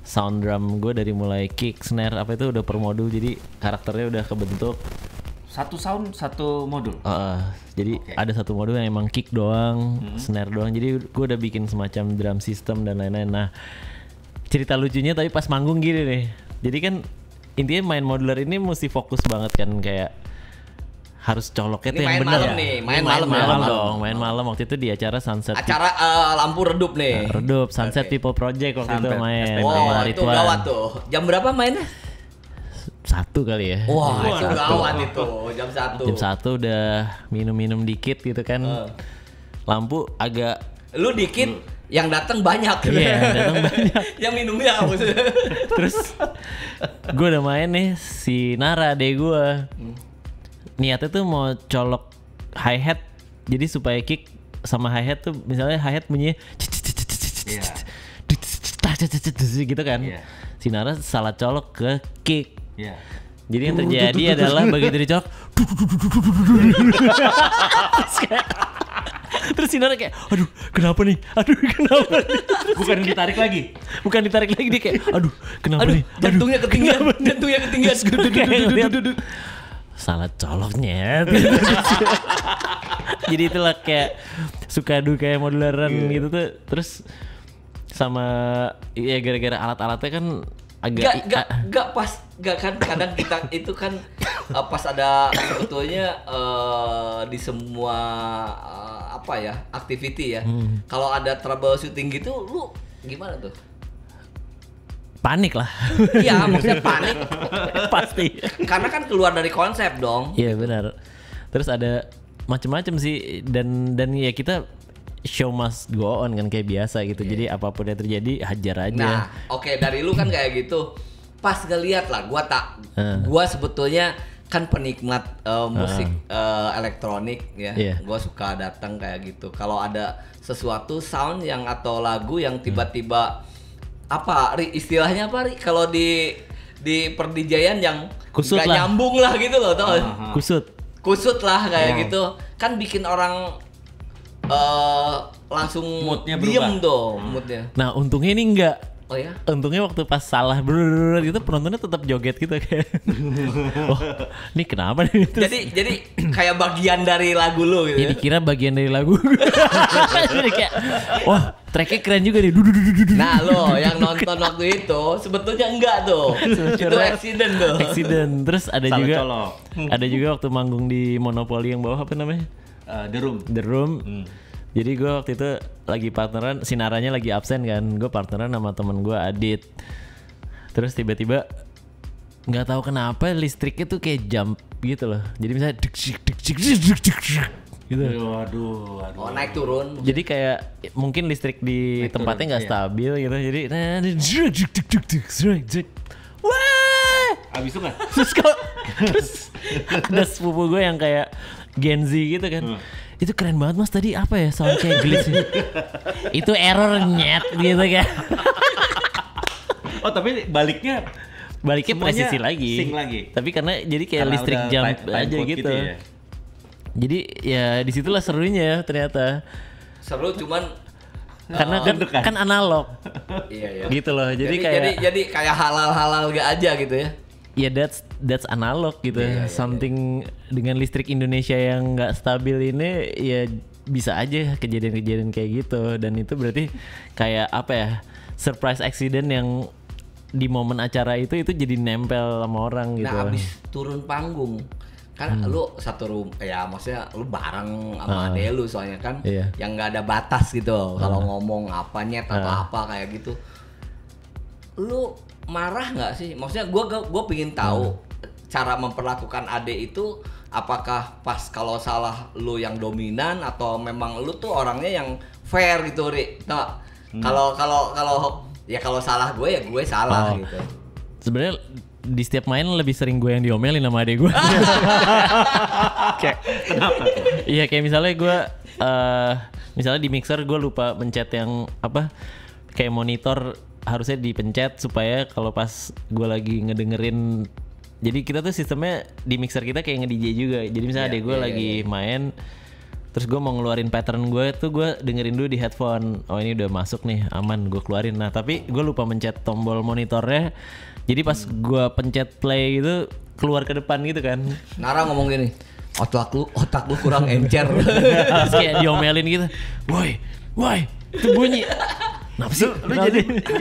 sound drum gue dari mulai kick, snare apa itu udah per modul, jadi karakternya udah kebentuk. Satu sound satu modul. Jadi ada satu modul yang emang kick doang, snare doang. Jadi gue udah bikin semacam drum system dan lain-lain. Nah, cerita lucunya tapi pas manggung gini nih. Jadi kan intinya main modular ini mesti fokus banget kan, kayak harus coloknya Ini tuh yang main bener. malam nih, main malam dong, main malam waktu itu di acara Sunset. Acara lampu redup nih. Redup Sunset People Project waktu itu main. Wah, itu gawat tuh. Jam berapa mainnya? 1 kali ya. Wah, itu gawat itu. Jam 1. Jam 1 udah minum-minum dikit gitu kan. Lampu agak lu dikit, yang datang banyak. Iya, datang banyak. Yang minumnya maksudnya. Terus gue udah main nih, si Nara adek gue. Niatnya tuh mau colok hi-hat, jadi supaya kick sama hi-hat tuh misalnya hi-hat bunyinya gitu kan. Si Nara salah colok ke kick. Jadi yang terjadi adalah begitu dicolok terus si Nara kayak aduh kenapa nih, Bukan ditarik lagi dia kayak aduh kenapa nih, Jantungnya ketinggian. Salah coloknya. Jadi itulah kayak suka duka modularan gitu tuh. Terus sama ya gara-gara alat-alatnya kan agak Gak kan kadang kita itu kan pas ada sebetulnya di semua activity ya. Kalau ada troubleshooting gitu lu gimana tuh? Panik lah. Iya, maksudnya panik. Pasti. Karena kan keluar dari konsep dong. Iya benar. Terus ada macam-macam sih dan ya kita show must go on kan kayak biasa gitu. Jadi apapun yang terjadi hajar aja. Nah, oke, dari lu kan kayak gitu. Pas ngeliat lah, gua sebetulnya kan penikmat musik elektronik ya. Gua suka datang kayak gitu. Kalau ada sesuatu sound yang atau lagu yang tiba-tiba istilahnya apa Ri? Kalau di perdijayan yang kusut gak lah, nyambung lah gitu loh, tau? Kusut lah kayak gitu, kan bikin orang langsung moodnya diem berubah. tuh moodnya. Nah untungnya ini enggak. Oh ya? Untungnya waktu pas salah gitu penontonnya tetap joget gitu kayak oh ini kenapa nih. Jadi kayak bagian dari lagu lu gitu. Jadi kira bagian dari lagu. Jadi kayak wah tracknya keren juga nih. Nah lo yang nonton waktu itu sebetulnya enggak tuh. Itu accident tuh. Terus ada Salah juga colok. ada juga waktu manggung di Monopoly yang bawah apa namanya? The Room. Jadi gue waktu itu lagi partneran, si Naranya lagi absen kan, gue partneran sama temen gue Adit. Terus tiba-tiba nggak tahu kenapa listriknya tuh kayak jump gitu loh. Jadi misalnya dik dik dik dik dik dik dik gitu. Waduh. Oh, naik turun. Jadi kayak mungkin listrik di Naik tempatnya turun, nggak iya. stabil gitu. Jadi wah. Abis itu nggak? Terus ada sepupu gue yang kayak Gen Z gitu kan. Itu keren banget mas, tadi apa ya sound kayak glitch. Itu error nyet gitu kan. Oh tapi baliknya semuanya Presisi lagi. sync lagi. Tapi karena jadi kayak Karena listrik udah jump time aja code gitu. ya. Jadi ya disitulah serunya ternyata. Seru cuman Karena kan analog iya. gitu loh. Jadi kayak jadi kayak halal gak aja gitu ya. ya that's analog gitu. Iya. Something dengan listrik Indonesia yang nggak stabil ini ya bisa aja kejadian-kejadian kayak gitu. Dan itu berarti kayak apa ya, surprise accident yang di momen acara itu jadi nempel sama orang gitu. Nah, abis turun panggung kan lu satu ya maksudnya lu bareng sama adek lu soalnya kan Iya. yang nggak ada batas gitu kalau ngomong apa nyet atau apa kayak gitu. Lu marah nggak sih? Maksudnya gua pingin tahu cara memperlakukan adek itu, apakah pas kalau salah lu yang dominan atau memang lu tuh orangnya yang fair gitu, Ri. Nah, kalau ya kalau salah gue ya gue salah gitu. Sebenarnya di setiap main lebih sering gue yang diomelin sama adek gue. Kayak kenapa? Iya kayak misalnya gue misalnya di mixer gue lupa mencet yang apa, kayak monitor harusnya dipencet supaya kalau pas gue lagi ngedengerin. Jadi kita tuh sistemnya di mixer kita kayak nge-DJ juga. Jadi misalnya adek gue lagi main, terus gue mau ngeluarin pattern gue tuh gue dengerin dulu di headphone. Oh ini udah masuk nih, aman, gue keluarin. Nah tapi gue lupa mencet tombol monitornya. Jadi pas gue pencet play gitu keluar ke depan gitu kan. Nara ngomong gini, otak lu kurang encer. Terus kayak diomelin gitu. Woi, itu bunyi. Kenapa sih?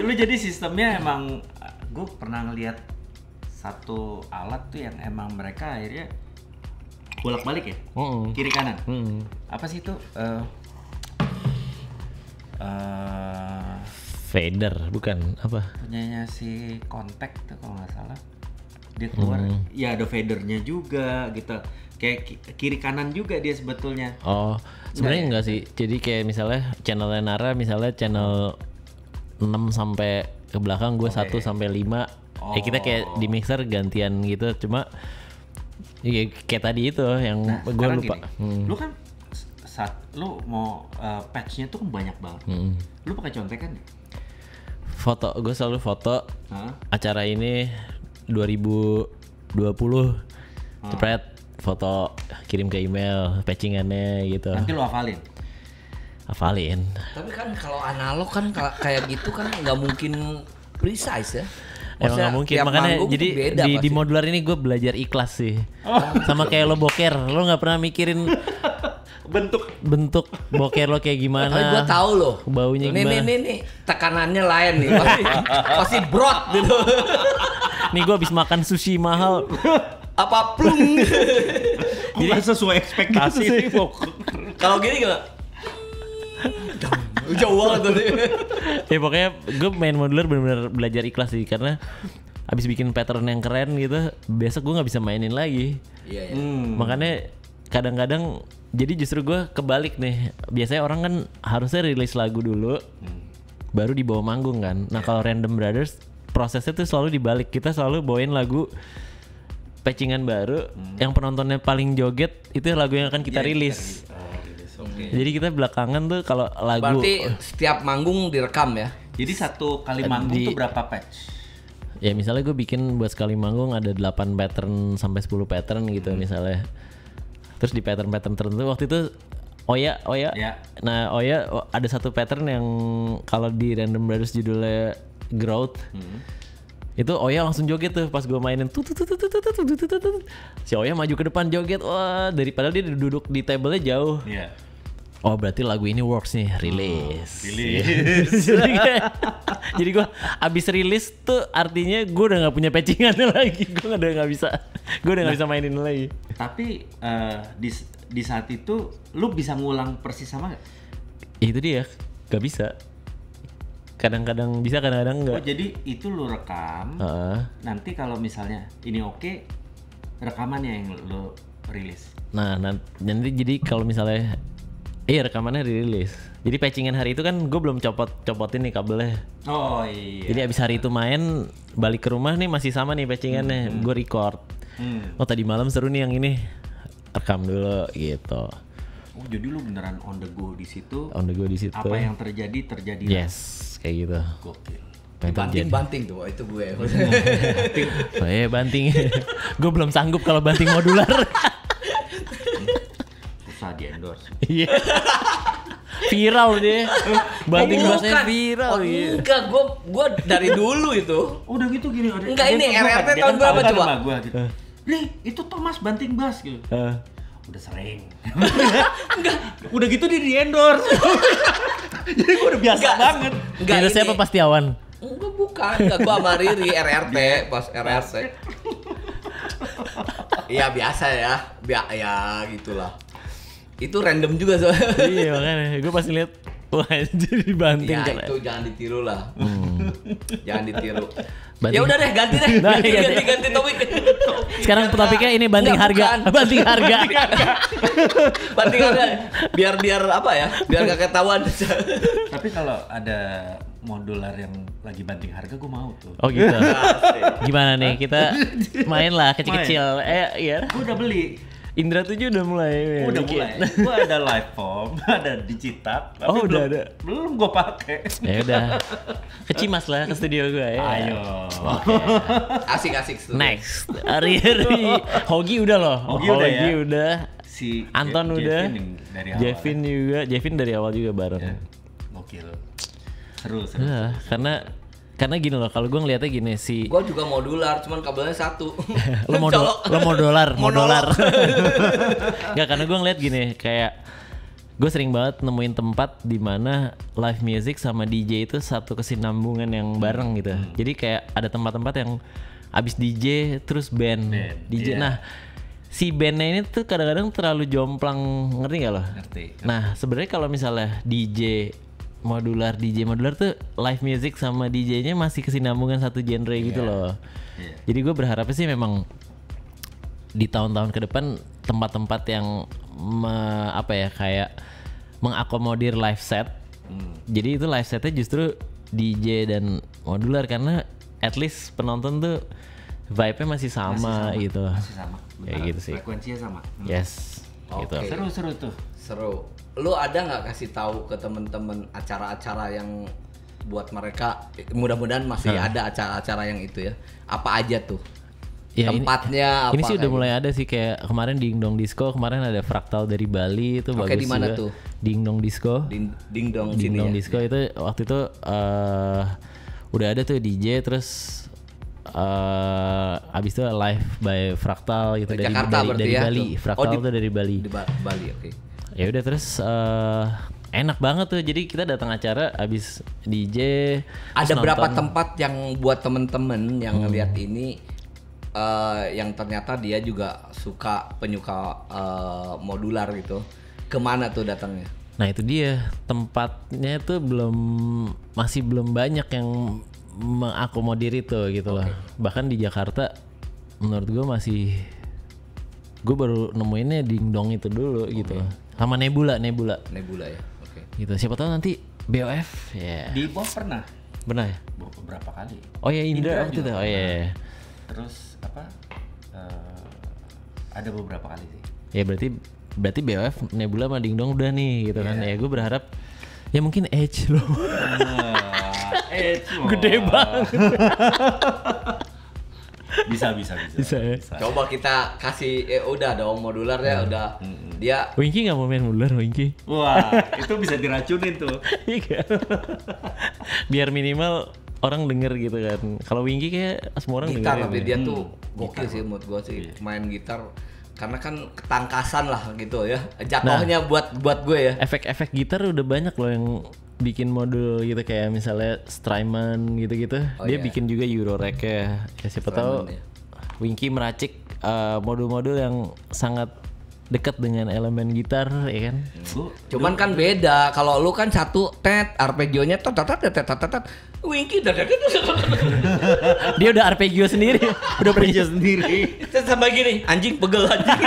Lu jadi sistemnya emang, gue pernah ngeliat satu alat tuh yang emang mereka akhirnya bolak-balik ya, kiri kanan. Apa sih itu? Fader bukan apa? Punyanya si Kontak tuh kalau nggak salah. Dia keluar, ya ada fadernya juga gitu. Kayak kiri kanan juga dia sebetulnya. Oh, sebenarnya enggak sih. Jadi kayak misalnya channelnya Nara, misalnya channel 6 sampai ke belakang, gue 1 sampai 5. Ya kita kayak di mixer gantian gitu. Cuma ya kayak tadi itu yang gue lupa. Gini, lu kan saat lu mau patchnya tuh kan banyak banget. Lu pakai contekan nggak? Foto, gue selalu foto acara ini 2020. Cepet foto, kirim ke email, patchingannya gitu. Nanti lu hafalin. Tapi kan kalau analog kan kayak gitu kan nggak mungkin precise ya. Emang gak mungkin, makanya jadi di modular ini gue belajar ikhlas sih. Sama kayak lo boker, lo gak pernah mikirin bentuk boker lo kayak gimana. Tapi gue tahu loh baunya gimana. Nih tekanannya lain nih, pasti brot gitu. Nih gue habis makan sushi mahal. Apa plung. Jadi sesuai ekspektasi. Kalau gini gak? Jauh banget tuh. Ya pokoknya gue main modular benar-benar belajar ikhlas sih, karena abis bikin pattern yang keren gitu, besok gue nggak bisa mainin lagi. Iya. Makanya kadang-kadang jadi justru gue kebalik nih. Biasanya orang kan harusnya rilis lagu dulu, baru dibawa manggung kan. Nah kalau Random Brothers prosesnya tuh selalu dibalik. Kita selalu bawain lagu patchingan baru, yang penontonnya paling joget itu lagu yang akan kita rilis. Jadi kita belakangan tuh kalau lagu. Berarti setiap manggung direkam ya? Jadi satu kali manggung tuh berapa patch? Ya misalnya gue bikin buat sekali manggung ada 8 pattern sampai 10 pattern gitu misalnya. Terus di pattern-pattern tertentu waktu itu Oya. Ya. Nah Oya ada satu pattern yang kalau di Random Brothers judulnya Growth. Itu Oya langsung joget tuh pas gue mainin. Si Oya maju ke depan joget. Wah, daripada dia duduk di tablenya jauh. Iya. Oh berarti lagu ini works nih, rilis. Jadi gue abis rilis tuh artinya gue udah nggak punya patchingannya lagi. Gue udah nggak bisa mainin lagi. Tapi di saat itu lu bisa ngulang persis sama gak? Itu dia, nggak bisa. Kadang-kadang bisa, kadang-kadang Oh, enggak. jadi itu lu rekam. Nanti kalau misalnya ini oke, rekamannya yang lu rilis. Nah, nanti jadi kalau misalnya rekamannya dirilis. Jadi patchingan hari itu kan gue belum copotin nih kabelnya. Oh iya. Jadi abis hari itu main, balik ke rumah nih masih sama nih patchingannya. Gue record. Oh tadi malam seru nih yang ini. Rekam dulu gitu. Oh, jadi lu beneran on the go di situ. On the go di situ. Apa yang terjadi. Yes, kayak gitu. Gokil. Banting tuh, itu gue. Banting. Gue belum sanggup kalau banting modular. Susah di endorse. Iya. Viral deh. Banting bassnya viral. Oh, enggak, gue dari dulu itu. Udah gitu gini. Enggak, ini RRT tahun berapa coba? Gua, gitu. Nih, itu Thomas banting bass gitu. Udah sering. Udah gitu dia di endorse. Jadi gue udah biasa banget. Enggak, Ini siapa Pastiawan? Enggak, bukan. Enggak, gue sama Riri RRT pas RRT. Iya biasa ya. Ya gitulah. Itu random juga soalnya. Iya makanya gue pasti lihat wah jadi dibanting Ya kan. itu jangan ditiru lah. Jangan ditiru. Banting. Ya udah deh, ganti deh. Nah, iya. ganti topik. Sekarang topiknya ini banting Enggak, harga. bukan. Banting harga. Banting harga. Biar apa ya? Biar gak ketahuan. Tapi kalau ada modular yang lagi banting harga gue mau tuh. Oh gitu. Gimana nih kita main lah kecil-kecil. Iya. Gue udah beli. Indra 7 udah mulai. Udah bikin. mulai. Gue ada live form, ada digitak. Tapi Oh, udah belum, ada. Belum gue pakai. Ya udah. Kecimas lah ke studio gue ya. Ayo. Asik-asik tuh. Next. Ari. Hogi udah loh. Hogi udah ya? udah. Si Anton udah. Jevin dari awal. Jevin juga. Jevin dari awal juga bareng. Ya. Gokil. Seru. Nah, karena gini loh, kalau gue ngeliatnya gini si Gua juga modular, cuman kabelnya satu. lo mau dolar. Nggak, karena gue ngeliat gini kayak gue sering banget nemuin tempat di mana live music sama DJ itu satu kesinambungan yang bareng gitu. Jadi kayak ada tempat-tempat yang abis DJ terus band. DJ. iya. Nah, si bandnya ini tuh kadang-kadang terlalu jomplang, ngerti nggak lo? Ngerti. Nah, sebenarnya kalau misalnya DJ modular tuh live music sama DJ-nya masih kesinambungan satu genre gitu loh. Iya. Jadi gue berharapnya sih memang di tahun-tahun ke depan tempat-tempat yang kayak mengakomodir live set. Jadi itu live setnya justru DJ dan modular karena at least penonton tuh vibe-nya masih sama gitu. Masih sama. Kayak gitu sih. Frekuensinya sama. Yes. Gitu. Oke. Seru tuh. Seru. Lu ada nggak kasih tahu ke temen-temen acara-acara yang buat mereka? Mudah-mudahan masih ada acara-acara yang itu ya. Apa aja tuh? Ya, Tempatnya ini apa? sih udah kayak mulai ada sih kayak kemarin Ding Dong Disco, kemarin ada Fractal dari Bali itu Oke, bagus di mana juga. tuh? Ding Dong Disco. Ding dong Ding sini Dong ya. Disco itu waktu itu udah ada tuh DJ terus abis itu live by Fractal gitu dari Jakarta Bali, berarti dari ya, Bali. tuh. Fractal Oh, tuh dari Bali. Di Bali, oke. Ya udah terus enak banget tuh. Jadi kita datang acara abis DJ. Ada terus berapa nonton. tempat yang buat temen-temen yang ngelihat ini yang ternyata dia juga penyuka modular gitu. Kemana tuh datangnya? Nah itu dia tempatnya tuh masih belum banyak yang mengakomodir itu gitu loh. Bahkan di Jakarta menurut gue gue baru nemuinnya Ding Dong itu dulu gitu loh. Sama Nebula Nebula ya. Oke. gitu. Siapa tahu nanti BOF ya. Di Bob pernah Benar ya? beberapa kali. Oh ya Indra Indra waktu itu. juga Oh iya. Terus ada beberapa kali sih. Ya berarti BOF Nebula sama Ding Dong udah nih gitu kan. Ya gue berharap ya mungkin Edge loh. Gede banget. Bisa ya. Coba kita kasih udah dong modular ya udah. Dia Winky nggak mau main modular Winky. Wah, itu bisa diracunin tuh. Iya. Biar minimal orang denger gitu kan. Kalau Winky kayak semua orang gitar denger. tapi dia tuh gokil sih menurut gua sih main gitar karena kan ketangkasan lah gitu ya jatuhnya buat gue ya. Efek-efek gitar udah banyak loh yang bikin modul gitu kayak misalnya Strymon gitu-gitu. Dia bikin juga Eurorack ya. Ya siapa tahu ya. Winky meracik modul-modul yang sangat dekat dengan elemen gitar ya kan. Cuman kan beda. Kalau lu kan satu arpeggionya Winky Dia udah arpeggio sendiri. Udah arpeggio sendiri. Terus sampai gini, anjing pegel anjing.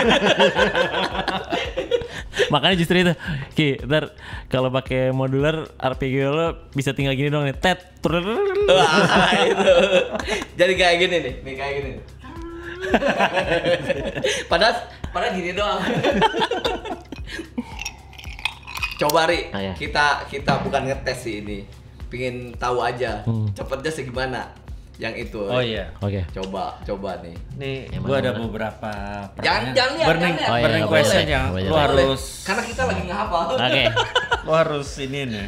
Makanya justru itu, Ki, ntar kalau pakai modular arpeggio lo bisa tinggal gini dong nih, Wah, itu. Jadi kayak gini nih kayak gini. Padahal gini doang. Coba Ri, Ah, ya. kita bukan ngetes sih ini. Pingin tahu aja cepetnya segimana yang itu. Oh iya. Oke. Coba nih. Nih, Yang gua mana, ada mana? beberapa Jangan lihat, burning, jangan lihat. Oh, iya, burning nggak question boleh. yang Nggak boleh. lu harus Karena kita lagi ngehafal. Oke. lu harus ini nih.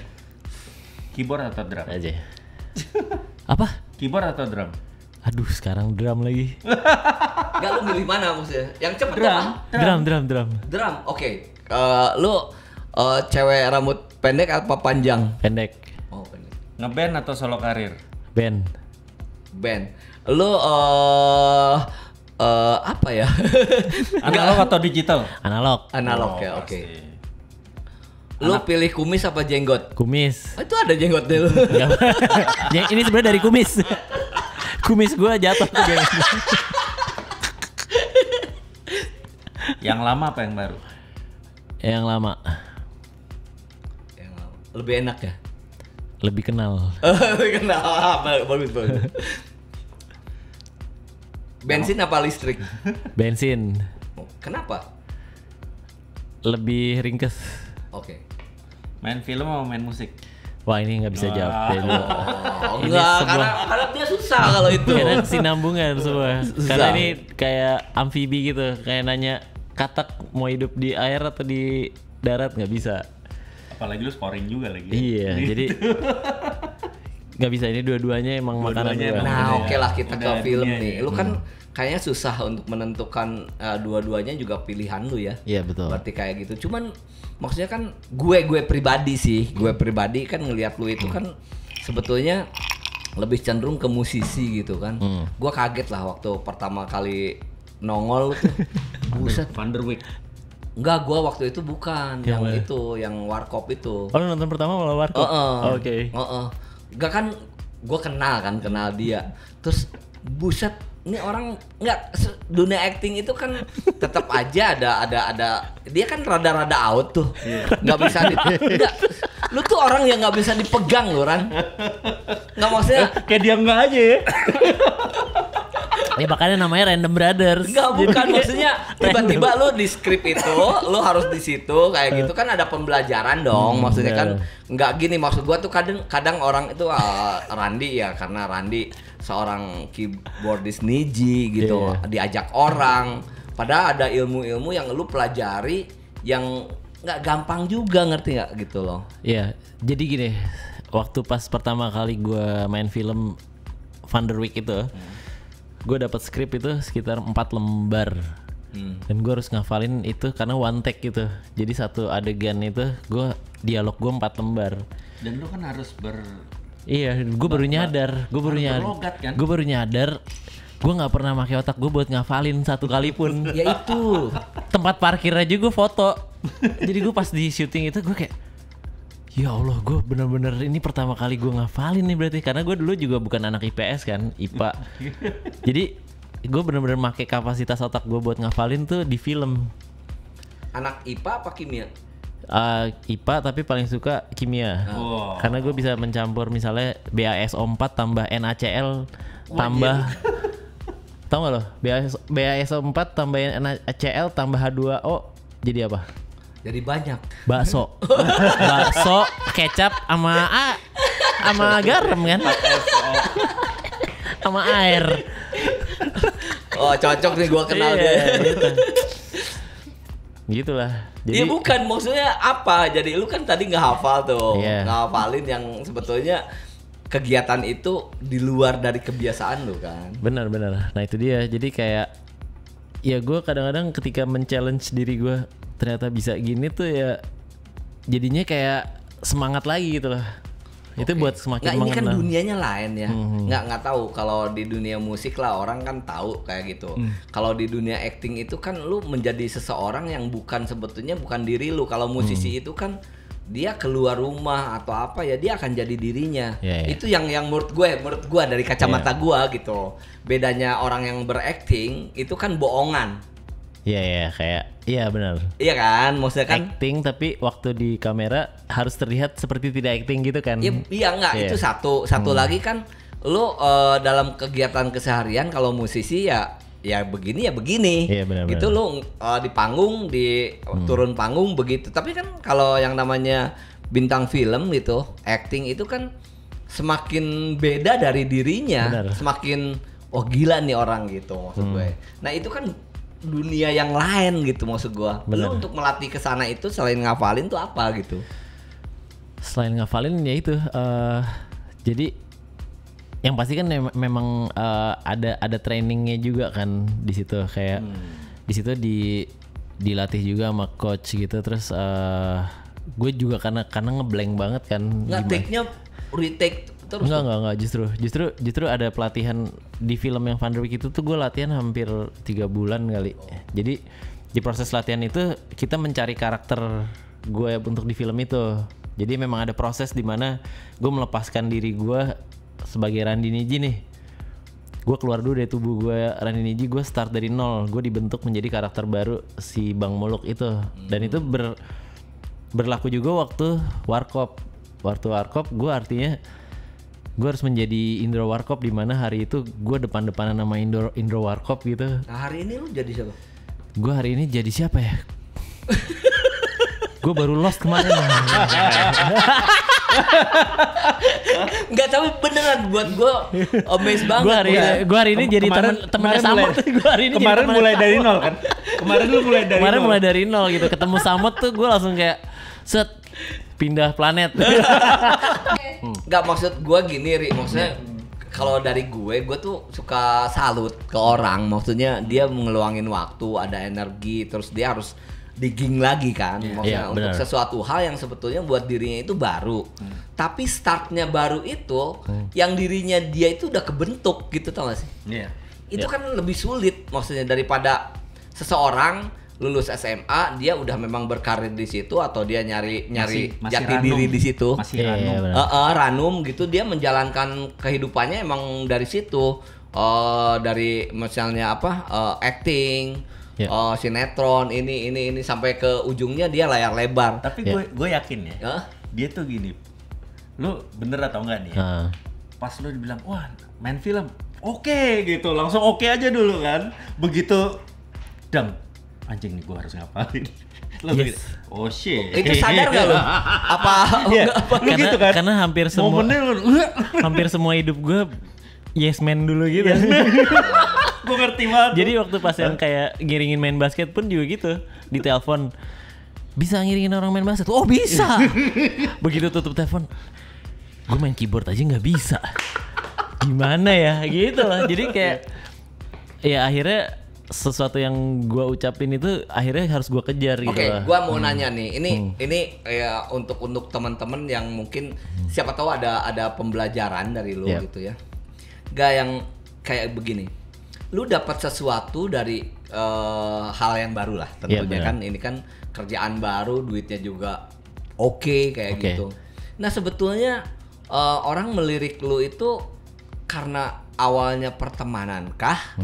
Keyboard atau drum? Aja. Apa? Keyboard atau drum? Aduh, sekarang drum lagi. Enggak, lu milih mana maksudnya? Yang cepet Drum. apa? Drum. Drum. Oke. Lu cewek rambut pendek apa panjang? Pendek. Oh, pendek. Ngeband atau solo karir? Band. Band. Lu apa ya? Analog atau digital? Analog. Analog ya, Oh, oke. pasti. Lu pilih kumis apa jenggot? Kumis. Oh, itu ada jenggotnya lu. Ya, ini sebenarnya dari kumis. Kumis gua jatuh tuh guys. Yang lama apa yang baru? Yang lama. Lebih enak ya? Lebih kenal. Kenapa? Bagus. Bensin apa listrik? Bensin. Kenapa? Lebih ringkes. Oke. Main film atau main musik? Wah, ini nggak bisa jawab. Ya, dulu. Oh, Ini enggak, sebuah- karena dia susah kalau itu. Karena kesinambungan semua. Susah. Karena ini kayak amfibi gitu. Kayak nanya katak mau hidup di air atau di darat nggak bisa. Apalagi lu scoring juga lagi. Iya, jadi nggak bisa. Ini dua-duanya emang makanan Dua-duanya gua. emang. Nah, Udah oke ya. lah kita Udah ke film dunia nih. ini. Lu kan kayaknya susah untuk menentukan dua-duanya juga pilihan lu ya. Iya betul. Berarti kayak gitu. Cuman maksudnya kan gue pribadi sih, gue pribadi kan ngelihat lu itu kan sebetulnya lebih cenderung ke musisi gitu kan. Gue kaget lah waktu pertama kali nongol tuh. Buset. Van der Wijk. Enggak, gue waktu itu bukan Yang yang mana? itu, yang Warkop itu. Oh, lu nonton pertama malah Warkop? Oke. Enggak kan, gue kenal dia. Terus buset, ini orang dunia acting itu kan tetap aja ada dia kan rada-rada out tuh. Nggak bisa enggak. Lu tuh orang yang nggak bisa dipegang lu, Ran. Nggak, maksudnya Kayak dia enggak aja ya. Ya makanya namanya Random Brothers. enggak, bukan maksudnya tiba-tiba lu di skrip itu lu harus di situ kayak gitu kan ada pembelajaran dong. Maksudnya kan enggak gini, maksud gua tuh kadang orang itu Randi ya, karena Randi seorang keyboardist niji gitu, diajak orang, padahal ada ilmu-ilmu yang lu pelajari yang nggak gampang juga, ngerti nggak gitu loh. Iya, jadi gini, waktu pas pertama kali gue main film Van der Wijk itu, gue dapat skrip itu sekitar 4 lembar. Dan gue harus ngafalin itu karena one take gitu. Jadi satu adegan itu dialog gue 4 lembar. Dan lu kan harus Iya, gue baru nyadar, berlogat kan? gue baru nyadar, gue nggak pernah pakai otak gue buat ngafalin satu kali pun. Ya itu. Tempat parkir aja gue foto. Jadi gue pas di syuting itu gue kayak, ya Allah, gue bener-bener ini pertama kali gue ngafalin nih berarti. Karena gue dulu juga bukan anak IPS kan, IPA. Jadi gue bener-bener pakai kapasitas otak gue buat ngafalin tuh di film. Anak IPA apa kimia? IPA tapi paling suka kimia. Wow. Karena gue bisa mencampur misalnya BASO4 tambah NaCl tambah tau gak lo? BASO4 tambah NaCl tambah H2O jadi apa? Jadi banyak. Bakso. Bakso, kecap sama garam kan? Sama air. Oh, cocok nih gua kenal Iya, dia. gitu. Gitulah. Iya bukan, maksudnya apa? Jadi lu kan tadi nggak hafal tuh, Iya. nggak hafalin yang sebetulnya kegiatan itu di luar dari kebiasaan lu kan. Benar. Nah itu dia. Jadi kayak ya gue kadang-kadang ketika men-challenge diri gue ternyata bisa gini tuh ya jadinya kayak semangat lagi gitu loh. Itu buat semakin Nggak, ini kan mengenal. dunianya lain ya. Nggak tahu kalau di dunia musik lah orang kan tahu kayak gitu. Kalau di dunia acting itu kan lu menjadi seseorang yang sebetulnya bukan diri lu. Kalau musisi itu kan dia keluar rumah atau apa ya dia akan jadi dirinya. Itu yang menurut gue dari kacamata gue gitu. Bedanya orang yang berakting itu kan bohongan. Iya kayak iya benar. Iya kan, maksudnya kan Acting tapi waktu di kamera harus terlihat seperti tidak acting gitu kan. iya enggak, itu satu lagi kan lu dalam kegiatan keseharian kalau musisi ya begini. Iya, benar, Gitu lu di panggung turun panggung begitu. Tapi kan kalau yang namanya bintang film gitu, acting itu kan semakin beda dari dirinya, Benar. semakin gila nih orang gitu maksud gue. Nah, itu kan dunia yang lain gitu maksud gue. Benar. Lu untuk melatih ke sana itu selain ngafalin tuh apa gitu? Selain ngafalin ya itu jadi yang pasti kan memang ada trainingnya juga kan di situ kayak di situ dilatih juga sama coach gitu terus gue juga karena ngeblank banget kan. Nggak take-nya retake terus. Enggak justru ada pelatihan di film yang Van der Wijk itu tuh gue latihan hampir 3 bulan kali. Jadi di proses latihan itu kita mencari karakter gue untuk di film itu. Jadi memang ada proses di mana gue melepaskan diri gue sebagai Randy Niji nih. Gue keluar dulu dari tubuh gue Randy Niji, gue start dari nol. Gue dibentuk menjadi karakter baru si Bang Muluk itu. Dan itu berlaku juga waktu Warkop. Waktu Warkop gue artinya gue harus menjadi Indro Warkop di mana hari itu gue depan-depanan sama Indro Warkop gitu. Nah, hari ini lu jadi siapa? Gue hari ini jadi siapa ya? Gue baru lost kemarin. Enggak, tapi beneran buat gue amazed banget. Gue hari ini jadi temennya Samot. Kemarin mulai dari nol kan? Kemarin lu mulai dari nol. Gitu. Ketemu Samot tuh gue langsung kayak set pindah planet. Enggak, maksud gue gini, Ri. Maksudnya kalau dari gue tuh suka salut ke orang. Maksudnya dia ngeluangin waktu, ada energi, terus dia harus digging lagi kan. Maksudnya untuk sesuatu hal yang sebetulnya buat dirinya itu baru. Tapi startnya baru itu, yang dirinya dia itu udah kebentuk gitu, tau gak sih? Iya. Itu kan lebih sulit maksudnya daripada seseorang lulus SMA dia udah memang berkarir di situ atau dia nyari Masih jati ranum. diri di situ. Masih ranum. Ranum gitu, dia menjalankan kehidupannya emang dari situ. Dari misalnya acting, sinetron, ini sampai ke ujungnya dia layar lebar. Tapi gue yakin ya, dia tuh gini, lu bener atau enggak nih ya? Pas lu dibilang, wah main film, oke gitu, langsung oke aja dulu kan. Begitu, anjing nih gue harus ngapain? Lo gitu, oh shit. Itu sadar gak lu? Apa? Lu gitu kan? Karena hampir semua hidup gue yes man dulu gitu. Gue ngerti banget. Jadi waktu pas yang kayak ngiringin main basket pun juga gitu. Di telepon, bisa ngiringin orang main basket? Oh bisa. Begitu tutup telepon, gue main keyboard aja nggak bisa. Gimana ya? Gitu lah. Jadi kayak ya akhirnya sesuatu yang gue ucapin itu akhirnya harus gue kejar gitu. Oke, gue mau nanya nih, ini ya untuk teman-teman yang mungkin siapa tahu ada pembelajaran dari lu gitu ya. Gak yang kayak begini, lu dapat sesuatu dari hal yang baru lah tentunya kan. Ini kan kerjaan baru, duitnya juga oke kayak gitu. Nah sebetulnya orang melirik lu itu karena awalnya pertemanan kah?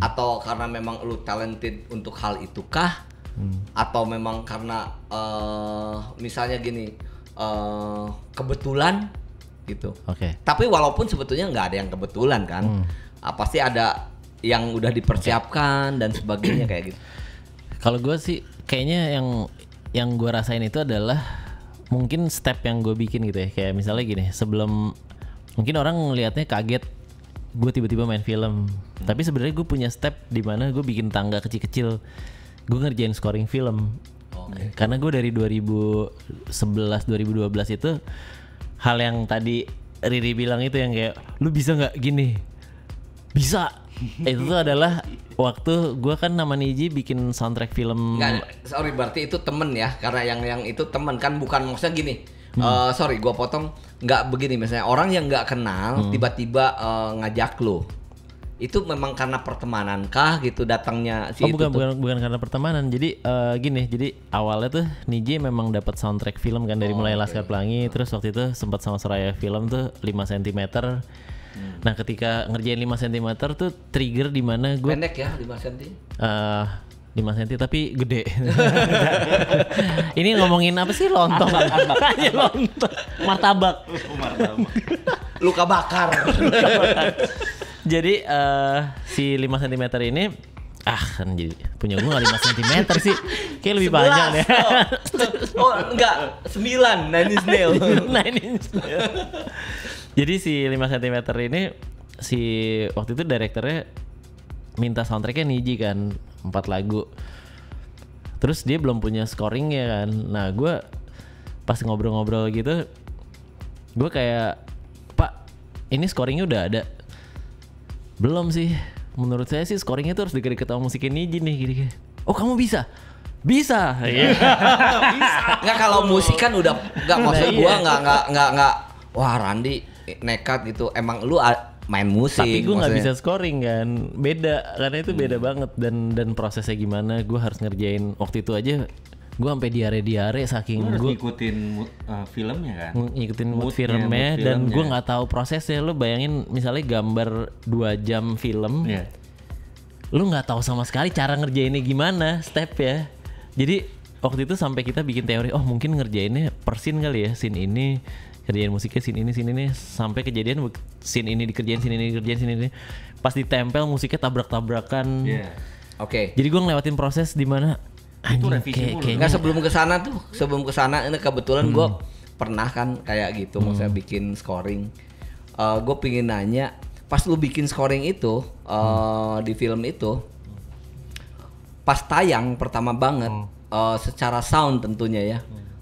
Atau karena memang lu talented untuk hal itu kah? Atau memang karena misalnya gini, kebetulan gitu. Tapi walaupun sebetulnya nggak ada yang kebetulan kan, pasti ada yang udah dipersiapkan dan sebagainya kayak gitu. Kalau gue sih kayaknya yang gue rasain itu adalah mungkin step yang gue bikin gitu ya. Kayak misalnya gini, sebelum mungkin orang ngelihatnya kaget gue tiba-tiba main film, tapi sebenarnya gue punya step di mana gue bikin tangga kecil-kecil, gue ngerjain scoring film. Karena gue dari 2011 2012 itu hal yang tadi Riri bilang itu yang kayak lu bisa nggak gini, bisa. Itu tuh adalah waktu gue kan nama Niji bikin soundtrack film. Berarti itu temen ya, karena yang itu temen kan, bukan maksudnya gini. Sorry, gua potong. Nggak begini, misalnya orang yang nggak kenal tiba-tiba ngajak lo. Itu memang karena pertemanan kah gitu datangnya si itu tuh? Bukan karena pertemanan. Jadi gini, jadi awalnya tuh Niji memang dapat soundtrack film kan dari mulai Laskar Pelangi, terus waktu itu sempat sama Soraya Film tuh 5 cm. Nah, ketika ngerjain 5 cm tuh trigger di mana gue Pendek ya 5 cm. 5 cm tapi gede. Ini ngomongin apa sih, lontong? Lontong. Martabak. Luka bakar. Jadi si 5 cm ini kan jadi punya gue gak 5 cm sih. Kayak lebih 11. banyak deh. Oh enggak, 9 Nine Inch Nails. Jadi si 5 cm ini si waktu itu direkturnya minta soundtracknya Niji kan, 4 lagu. Terus dia belum punya scoringnya kan. Nah gue pas ngobrol-ngobrol gitu, gue kayak, Pak, ini scoringnya udah ada? Belum sih. Menurut saya sih scoringnya tuh harus deket-deket sama musiknya Niji nih gini. Oh kamu bisa? Bisa. Nggak, kalau musik kan udah nggak, maksud Nah, gua iya. nggak. Wah Randi nekat gitu. Emang lu main musik. Tapi gue nggak maksudnya. bisa scoring kan, beda karena itu beda banget dan prosesnya gimana gue harus ngerjain. Waktu itu aja gue sampai diare saking Lu harus gue ngikutin filmnya kan. ngikutin mood Moodnya, filmnya mood dan filmnya. gue nggak tahu prosesnya. Lu bayangin misalnya gambar 2 jam film, Iya. lu nggak tahu sama sekali cara ngerjainnya gimana step ya. Jadi waktu itu sampai kita bikin teori, oh mungkin ngerjainnya per scene kali ya, scene ini kerjain musiknya, scene ini, sampai kejadian scene ini dikerjain, scene ini dikerjain, scene ini pas ditempel musiknya tabrak-tabrakan. Iya. Oke. Jadi gue ngelewatin proses di mana Itu anjing, revisi mulu. Nggak, sebelum ke sana ini kebetulan gue pernah kan kayak gitu, maksudnya bikin scoring. Gue pingin nanya, pas lu bikin scoring itu di film itu, pas tayang pertama banget, secara sound tentunya ya,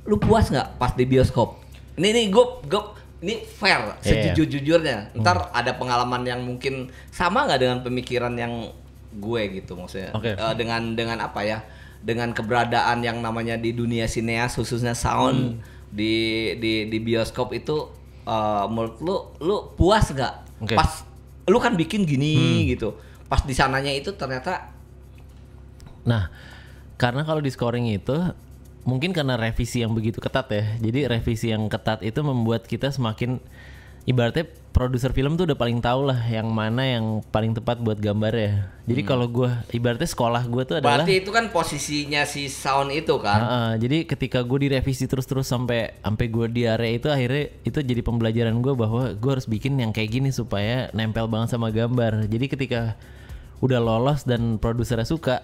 lu puas nggak pas di bioskop? Ini gue ini fair sejujur-jujurnya. Ntar ada pengalaman yang mungkin sama nggak dengan pemikiran yang gue gitu, maksudnya Oke. dengan apa ya? Dengan keberadaan yang namanya di dunia sineas khususnya sound di bioskop itu, menurut lu puas nggak? Oke. Pas lu kan bikin gini gitu, pas di sananya itu ternyata. Nah, karena kalau di scoring itu mungkin karena revisi yang begitu ketat ya. Jadi revisi yang ketat itu membuat kita semakin, ibaratnya produser film tuh udah paling tahu lah yang mana yang paling tepat buat gambarnya. Jadi kalau gue, ibaratnya sekolah gue tuh adalah, Berarti itu kan posisinya si sound itu kan. jadi ketika gue direvisi terus sampai gue diare itu, akhirnya itu jadi pembelajaran gue bahwa gue harus bikin yang kayak gini supaya nempel banget sama gambar. Jadi ketika udah lolos dan produsernya suka,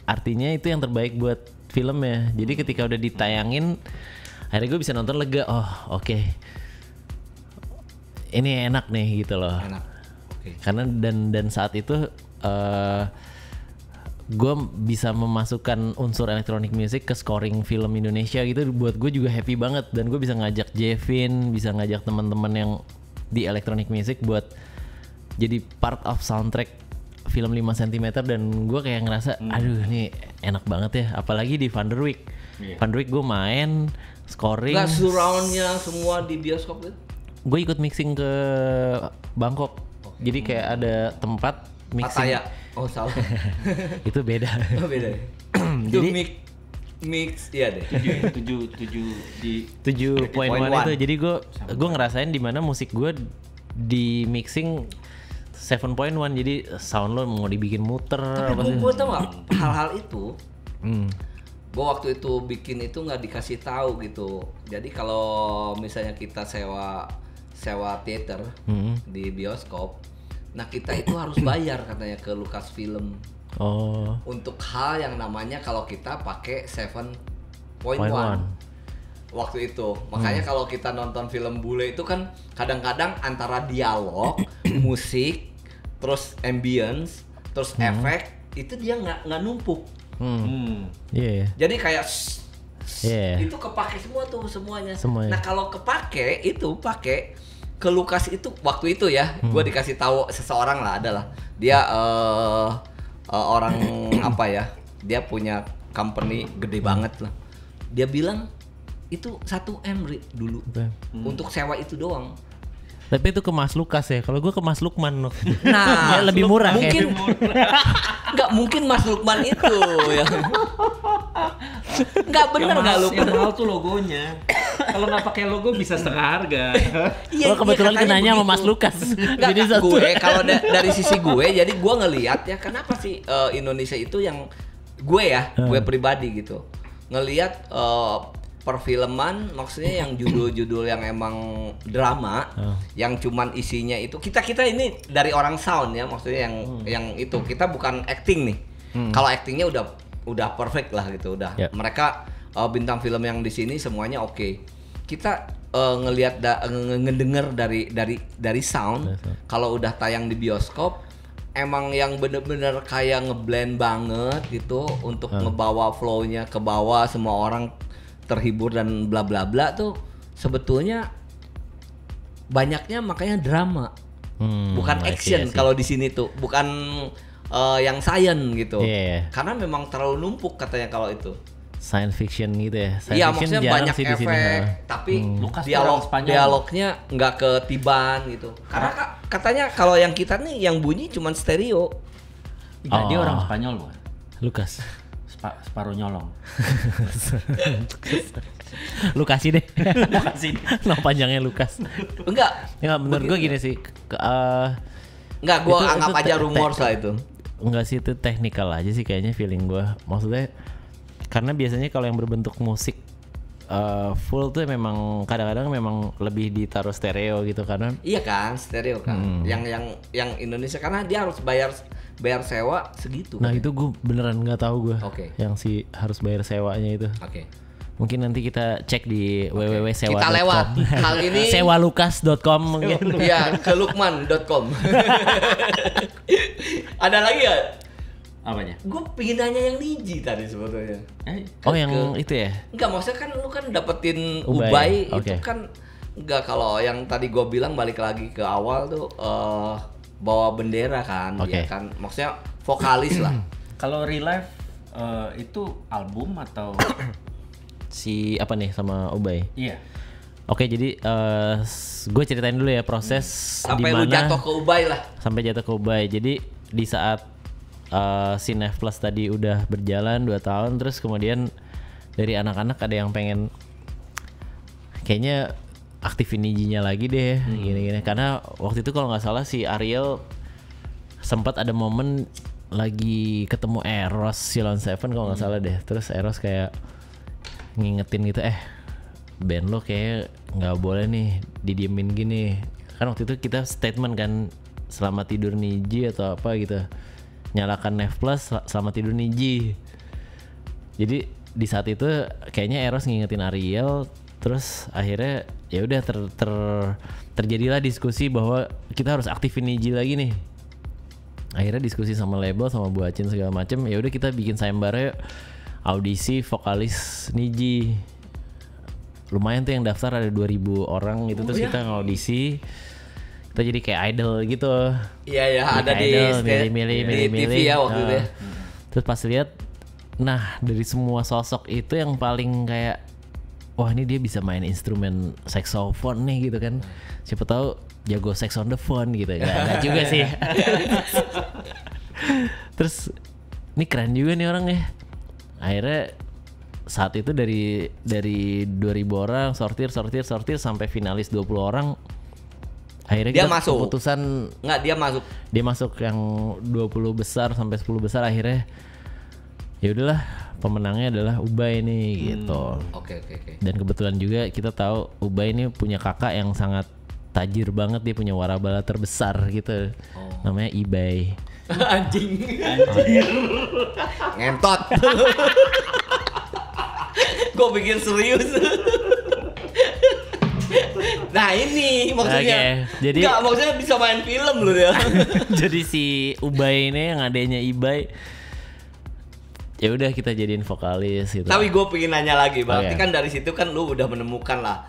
artinya itu yang terbaik buat filmnya. Jadi ketika udah ditayangin, akhirnya gue bisa nonton lega. Oh oke, ini enak nih gitu loh. Enak. Oke. Karena dan saat itu gue bisa memasukkan unsur electronic music ke scoring film Indonesia gitu. Buat gue juga happy banget, dan gue bisa ngajak Jevin, bisa ngajak teman-teman yang di electronic music buat jadi part of soundtrack film 5 cm. Dan gue kayak ngerasa aduh ini enak banget ya, apalagi di Van der Wijk. Van der Wijk gue main scoring. Nggak surroundnya semua di bioskop itu? Gue ikut mixing ke Bangkok. Jadi kayak ada tempat mixing. Pattaya. Oh salah. Itu beda. Oh, beda ya. Itu Jadi- mix iya deh. 7 di 7.1 itu. Jadi gue ngerasain di mana musik gue di mixing 7.1. Jadi sound lo mau dibikin muter apa sih? Gue tau nggak hal-hal itu. Hmm. Gue waktu itu bikin itu nggak dikasih tahu gitu. Jadi kalau misalnya kita sewa theater di bioskop, nah kita itu harus bayar katanya ke Lucasfilm Oh. untuk hal yang namanya kalau kita pakai 7.1 waktu itu. Makanya kalau kita nonton film bule itu kan kadang-kadang antara dialog, musik, terus ambience, terus efek itu dia nggak numpuk. Iya. Jadi kayak Iya. itu kepake semua tuh semuanya. Semuanya. Nah kalau kepake itu pakai ke Lukas itu waktu itu ya, gue dikasih tahu seseorang lah, adalah dia orang apa ya, dia punya company gede banget lah. Dia bilang itu 1 M dulu Oke. untuk sewa itu doang. Tapi itu ke Mas Lukas ya. Kalau gue ke Mas Lukman. Nah, Ya, lebih murah mungkin kayaknya. nggak mungkin Mas Lukman itu ya. Nggak bener nggak lu? Yang mahal tuh logonya. Kalau nggak pakai logo bisa setengah harga. Iya, Gua kebetulan katanya kenanya sama begitu. Mas Lukas. Nggak, Jadi satu. gue kalau dari sisi gue, jadi gue ngelihat ya kenapa sih Indonesia itu yang gue pribadi gitu ngelihat perfilman, maksudnya yang judul-judul yang emang drama, yang cuman isinya itu kita ini dari orang sound ya, maksudnya yang itu kita bukan acting nih. Kalau actingnya udah perfect lah gitu, udah Yep. mereka bintang film yang di sini semuanya oke. Kita ngelihat ngedenger dari sound, kalau udah tayang di bioskop emang yang bener-bener kayak ngeblend banget gitu untuk ngebawa flow-nya ke bawah, semua orang terhibur dan bla bla bla tuh sebetulnya banyaknya makanya drama. Bukan I see, action I see. kalau di sini tuh, bukan yang science gitu. Iya. Karena memang terlalu numpuk katanya kalau itu. Science fiction gitu ya. Science Iya, fiction maksudnya jarang banyak sih di sini. efek, tapi Lukas tuh orang Spanyol. dialognya nggak ketiban gitu. Karena katanya kalau yang kita nih yang bunyi cuman stereo. Enggak, dia Oh. orang Spanyol bukan? Lukas. Separuh nyolong. Lu kasih deh. Kasih. Nama panjangnya Lukas. Enggak. Ya menurut gue gini sih. Enggak, gua Itu- anggap itu aja rumor lah itu. Enggak sih, itu technical aja sih kayaknya feeling gue. Maksudnya karena biasanya kalau yang berbentuk musik full tuh memang kadang-kadang memang lebih ditaruh stereo gitu karena Iya kan, stereo kan. Yang Indonesia karena dia harus bayar sewa segitu. nah itu gue beneran nggak tahu gue Oke. yang si harus bayar sewanya itu. Oke. Mungkin nanti kita cek di www.sewa.com. Kita lewat hal ini. sewalukas.com mungkin. Iya, ke lukman.com. Ada lagi ya? Apanya? Gue pengen nanya yang Niji tadi sebetulnya. Oh yang itu ya. Enggak, maksudnya kan lu kan dapetin Ubay, Ubay oke. itu kan enggak, kalau yang tadi gue bilang balik lagi ke awal tuh bawa bendera kan, Oke. ya kan, maksudnya vokalis lah. Kalau Relive itu album atau Si apa nih sama Ubay. iya? Oke, jadi gue ceritain dulu ya proses Sampai lu dimana jatuh ke Ubay lah. sampai jatuh ke Ubay. Jadi di saat si Nef Plus tadi udah berjalan 2 tahun, terus kemudian dari anak-anak ada yang pengen kayaknya aktifin Niji-nya lagi deh, gini-gini. Karena waktu itu kalau nggak salah si Ariel sempat ada momen lagi ketemu Eros Silon Seven kalau nggak salah deh. Terus Eros kayak ngingetin gitu, band lo kayak nggak boleh nih didiemin gini. Kan waktu itu kita statement kan, selamat tidur Niji atau apa gitu, nyalakan Nef Plus selamat tidur Niji. Jadi di saat itu kayaknya Eros ngingetin Ariel, terus akhirnya ya udah terjadilah diskusi bahwa kita harus aktifin Niji lagi nih. Akhirnya diskusi sama label sama Bu Acin segala macem, ya udah kita bikin sayembara, audisi vokalis Niji. Lumayan tuh yang daftar ada 2.000 orang gitu, terus kita ngaudisi. Kita jadi kayak idol gitu. Iya ya, Jadi ada kayak di idol, milih-milih, di TV ya waktu itu ya. Terus pas lihat, nah dari semua sosok itu yang paling kayak, wah ini dia bisa main instrumen saxophone nih gitu kan. Siapa tahu jago sax on the phone gitu. Gak juga sih. Terus ini keren juga nih orang ya. Akhirnya saat itu dari 2.000 orang sortir sampai finalis 20 orang. Akhirnya Dia kita masuk. keputusan Nggak, dia masuk. dia masuk yang 20 besar sampai 10 besar. Akhirnya ya udahlah, pemenangnya adalah Ubay nih gitu. Oke. Dan kebetulan juga kita tahu Ubay ini punya kakak yang sangat tajir banget, dia punya warabala terbesar gitu. Namanya Ibay. Anjing. Ngentot. Gue bikin serius. Nah ini maksudnya. Oke, jadi- Nggak, maksudnya bisa main film lu ya. Jadi si Ubay ini yang adanya Ibay, ya udah kita jadiin vokalis gitu. Tapi gue pengen nanya lagi, berarti Oke. kan dari situ kan lu udah menemukan lah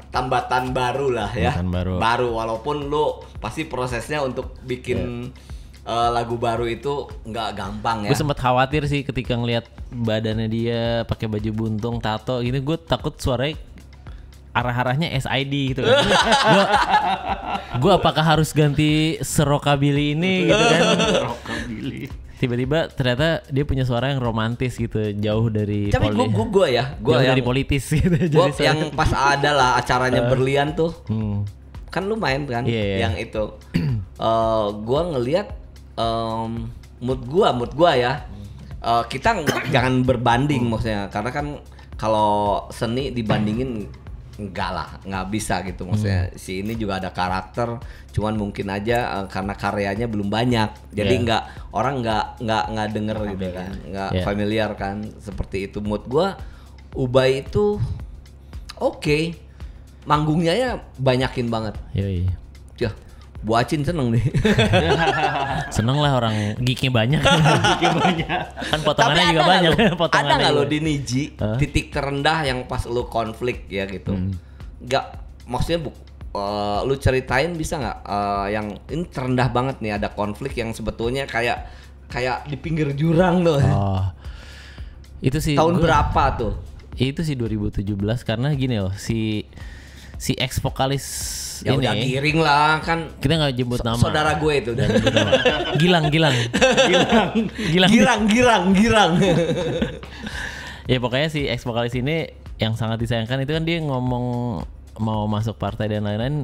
tambatan baru lah ya. Tambatan baru. Walaupun lu pasti prosesnya untuk bikin lagu baru itu nggak gampang ya. Gue sempat khawatir sih ketika ngelihat badannya dia pakai baju buntung, tato gitu. Gue takut suaranya arah-arahnya SID gitu kan. Gue apakah harus ganti serokabili ini gitu kan? Rockabilly. Tiba-tiba ternyata dia punya suara yang romantis gitu, jauh dari Tapi gue jauh yang dari politis gitu. gue Jadi yang pas ada lah acaranya Berlian tuh, kan lu main kan, Iya. yang itu. Gue ngelihat mood gua ya. Kita jangan berbanding maksudnya, karena kan kalau seni dibandingin enggak lah, nggak bisa gitu maksudnya. Si ini juga ada karakter, cuman mungkin aja karena karyanya belum banyak, jadi orang nggak denger gitu kan, nggak familiar kan, seperti itu. Mood gua Ubay itu oke. Manggungnya ya banyakin banget. Yoi. Ya, Buacin seneng nih. Seneng lah orang geeknya banyak. Kan potongannya Tapi juga ada banyak. nggak lo? Ada Potongannya nggak lo juga. di Niji titik terendah yang pas lo konflik ya gitu? Nggak, maksudnya lu ceritain bisa nggak yang ini terendah banget nih, ada konflik yang sebetulnya kayak di pinggir jurang tuh. Oh. Itu sih Tahun berapa tuh? Itu sih 2017 karena gini loh, si ex vokalis Ya ini udah giring lah kan. kita nggak jemput nama. Saudara gue itu. Gilang. Girang. Ya pokoknya si ex vokalis ini yang sangat disayangkan itu kan dia ngomong mau masuk partai dan lain-lain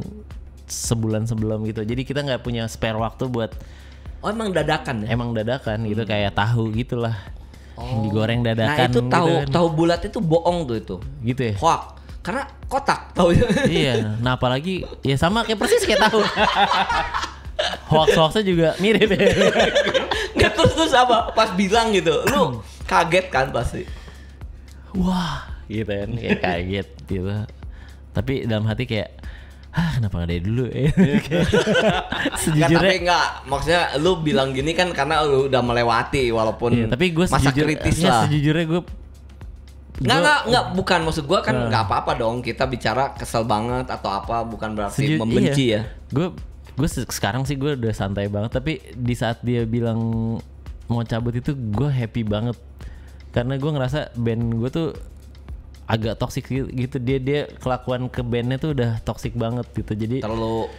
sebulan sebelum gitu. Jadi kita nggak punya spare waktu buat Oh emang dadakan ya? emang dadakan gitu, kayak tahu gitulah. Digoreng Nah dadakan itu gitu tahu kan. tahu bulat itu bohong tuh itu. Gitu ya. Hoak. Karena kotak tahu ya. Iya, nah apalagi ya sama kayak persis kayak tahu. Hoax-hoaxnya juga mirip ya. Nggak, terus apa? Pas bilang gitu, lu kaget kan pasti. Wah, gitu kan, kayak kaget gitu. Tapi dalam hati kayak, kenapa nggak dari dulu ya? Nggak, Sejujurnya, tapi nggak, maksudnya lu bilang gini kan karena lu udah melewati walaupun iya, tapi gue masa kritis lah. Sejujurnya gue Nggak, bukan maksud gua kan nggak apa-apa dong kita bicara kesel banget atau apa, bukan berarti membenci ya. Gue sekarang sih gue udah santai banget, tapi di saat dia bilang mau cabut itu gue happy banget karena gue ngerasa band gue tuh agak toksik gitu. Dia kelakuan ke bandnya tuh udah toksik banget gitu, jadi Terlalu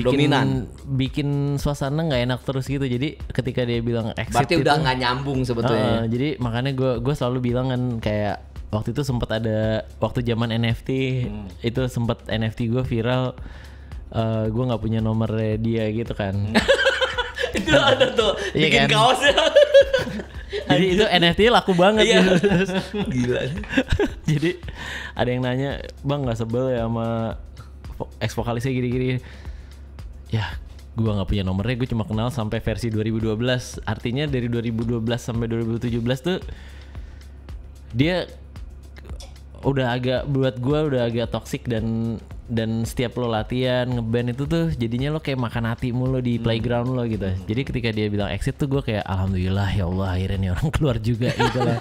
dominan. bikin suasana nggak enak terus gitu. Jadi ketika dia bilang exit Berarti itu, udah nggak nyambung sebetulnya. jadi makanya gue selalu bilang kan, kayak waktu itu sempat ada waktu zaman NFT itu sempat NFT gue viral, gue nggak punya nomornya dia gitu kan. Itu ada tuh Iya bikin kan? kaosnya. Jadi itu NFT laku banget Iya. gitu. Gila. Jadi ada yang nanya, bang nggak sebel ya sama ex vokalisnya gini-gini? Ya gue nggak punya nomornya, gue cuma kenal sampai versi 2012. Artinya dari 2012 sampai 2017 tuh dia udah agak, buat gue udah agak toksik, dan setiap lo latihan ngeband itu tuh jadinya lo kayak makan hati mulu di playground lo gitu. Jadi ketika dia bilang exit tuh gue kayak alhamdulillah ya Allah akhirnya nih orang keluar juga gitu lah.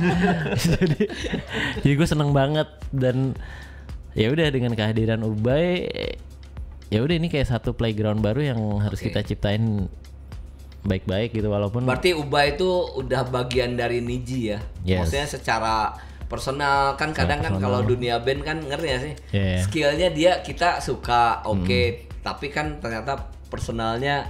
jadi gue seneng banget, dan ya udah dengan kehadiran Ubay ya udah ini kayak satu playground baru yang harus kita ciptain baik-baik gitu, walaupun Berarti Ubay itu udah bagian dari Niji ya. Yes. Maksudnya secara personal kan kadang kan kalau dunia band kan ngerti ya sih. Yeah. Skillnya dia kita suka oke, tapi kan ternyata personalnya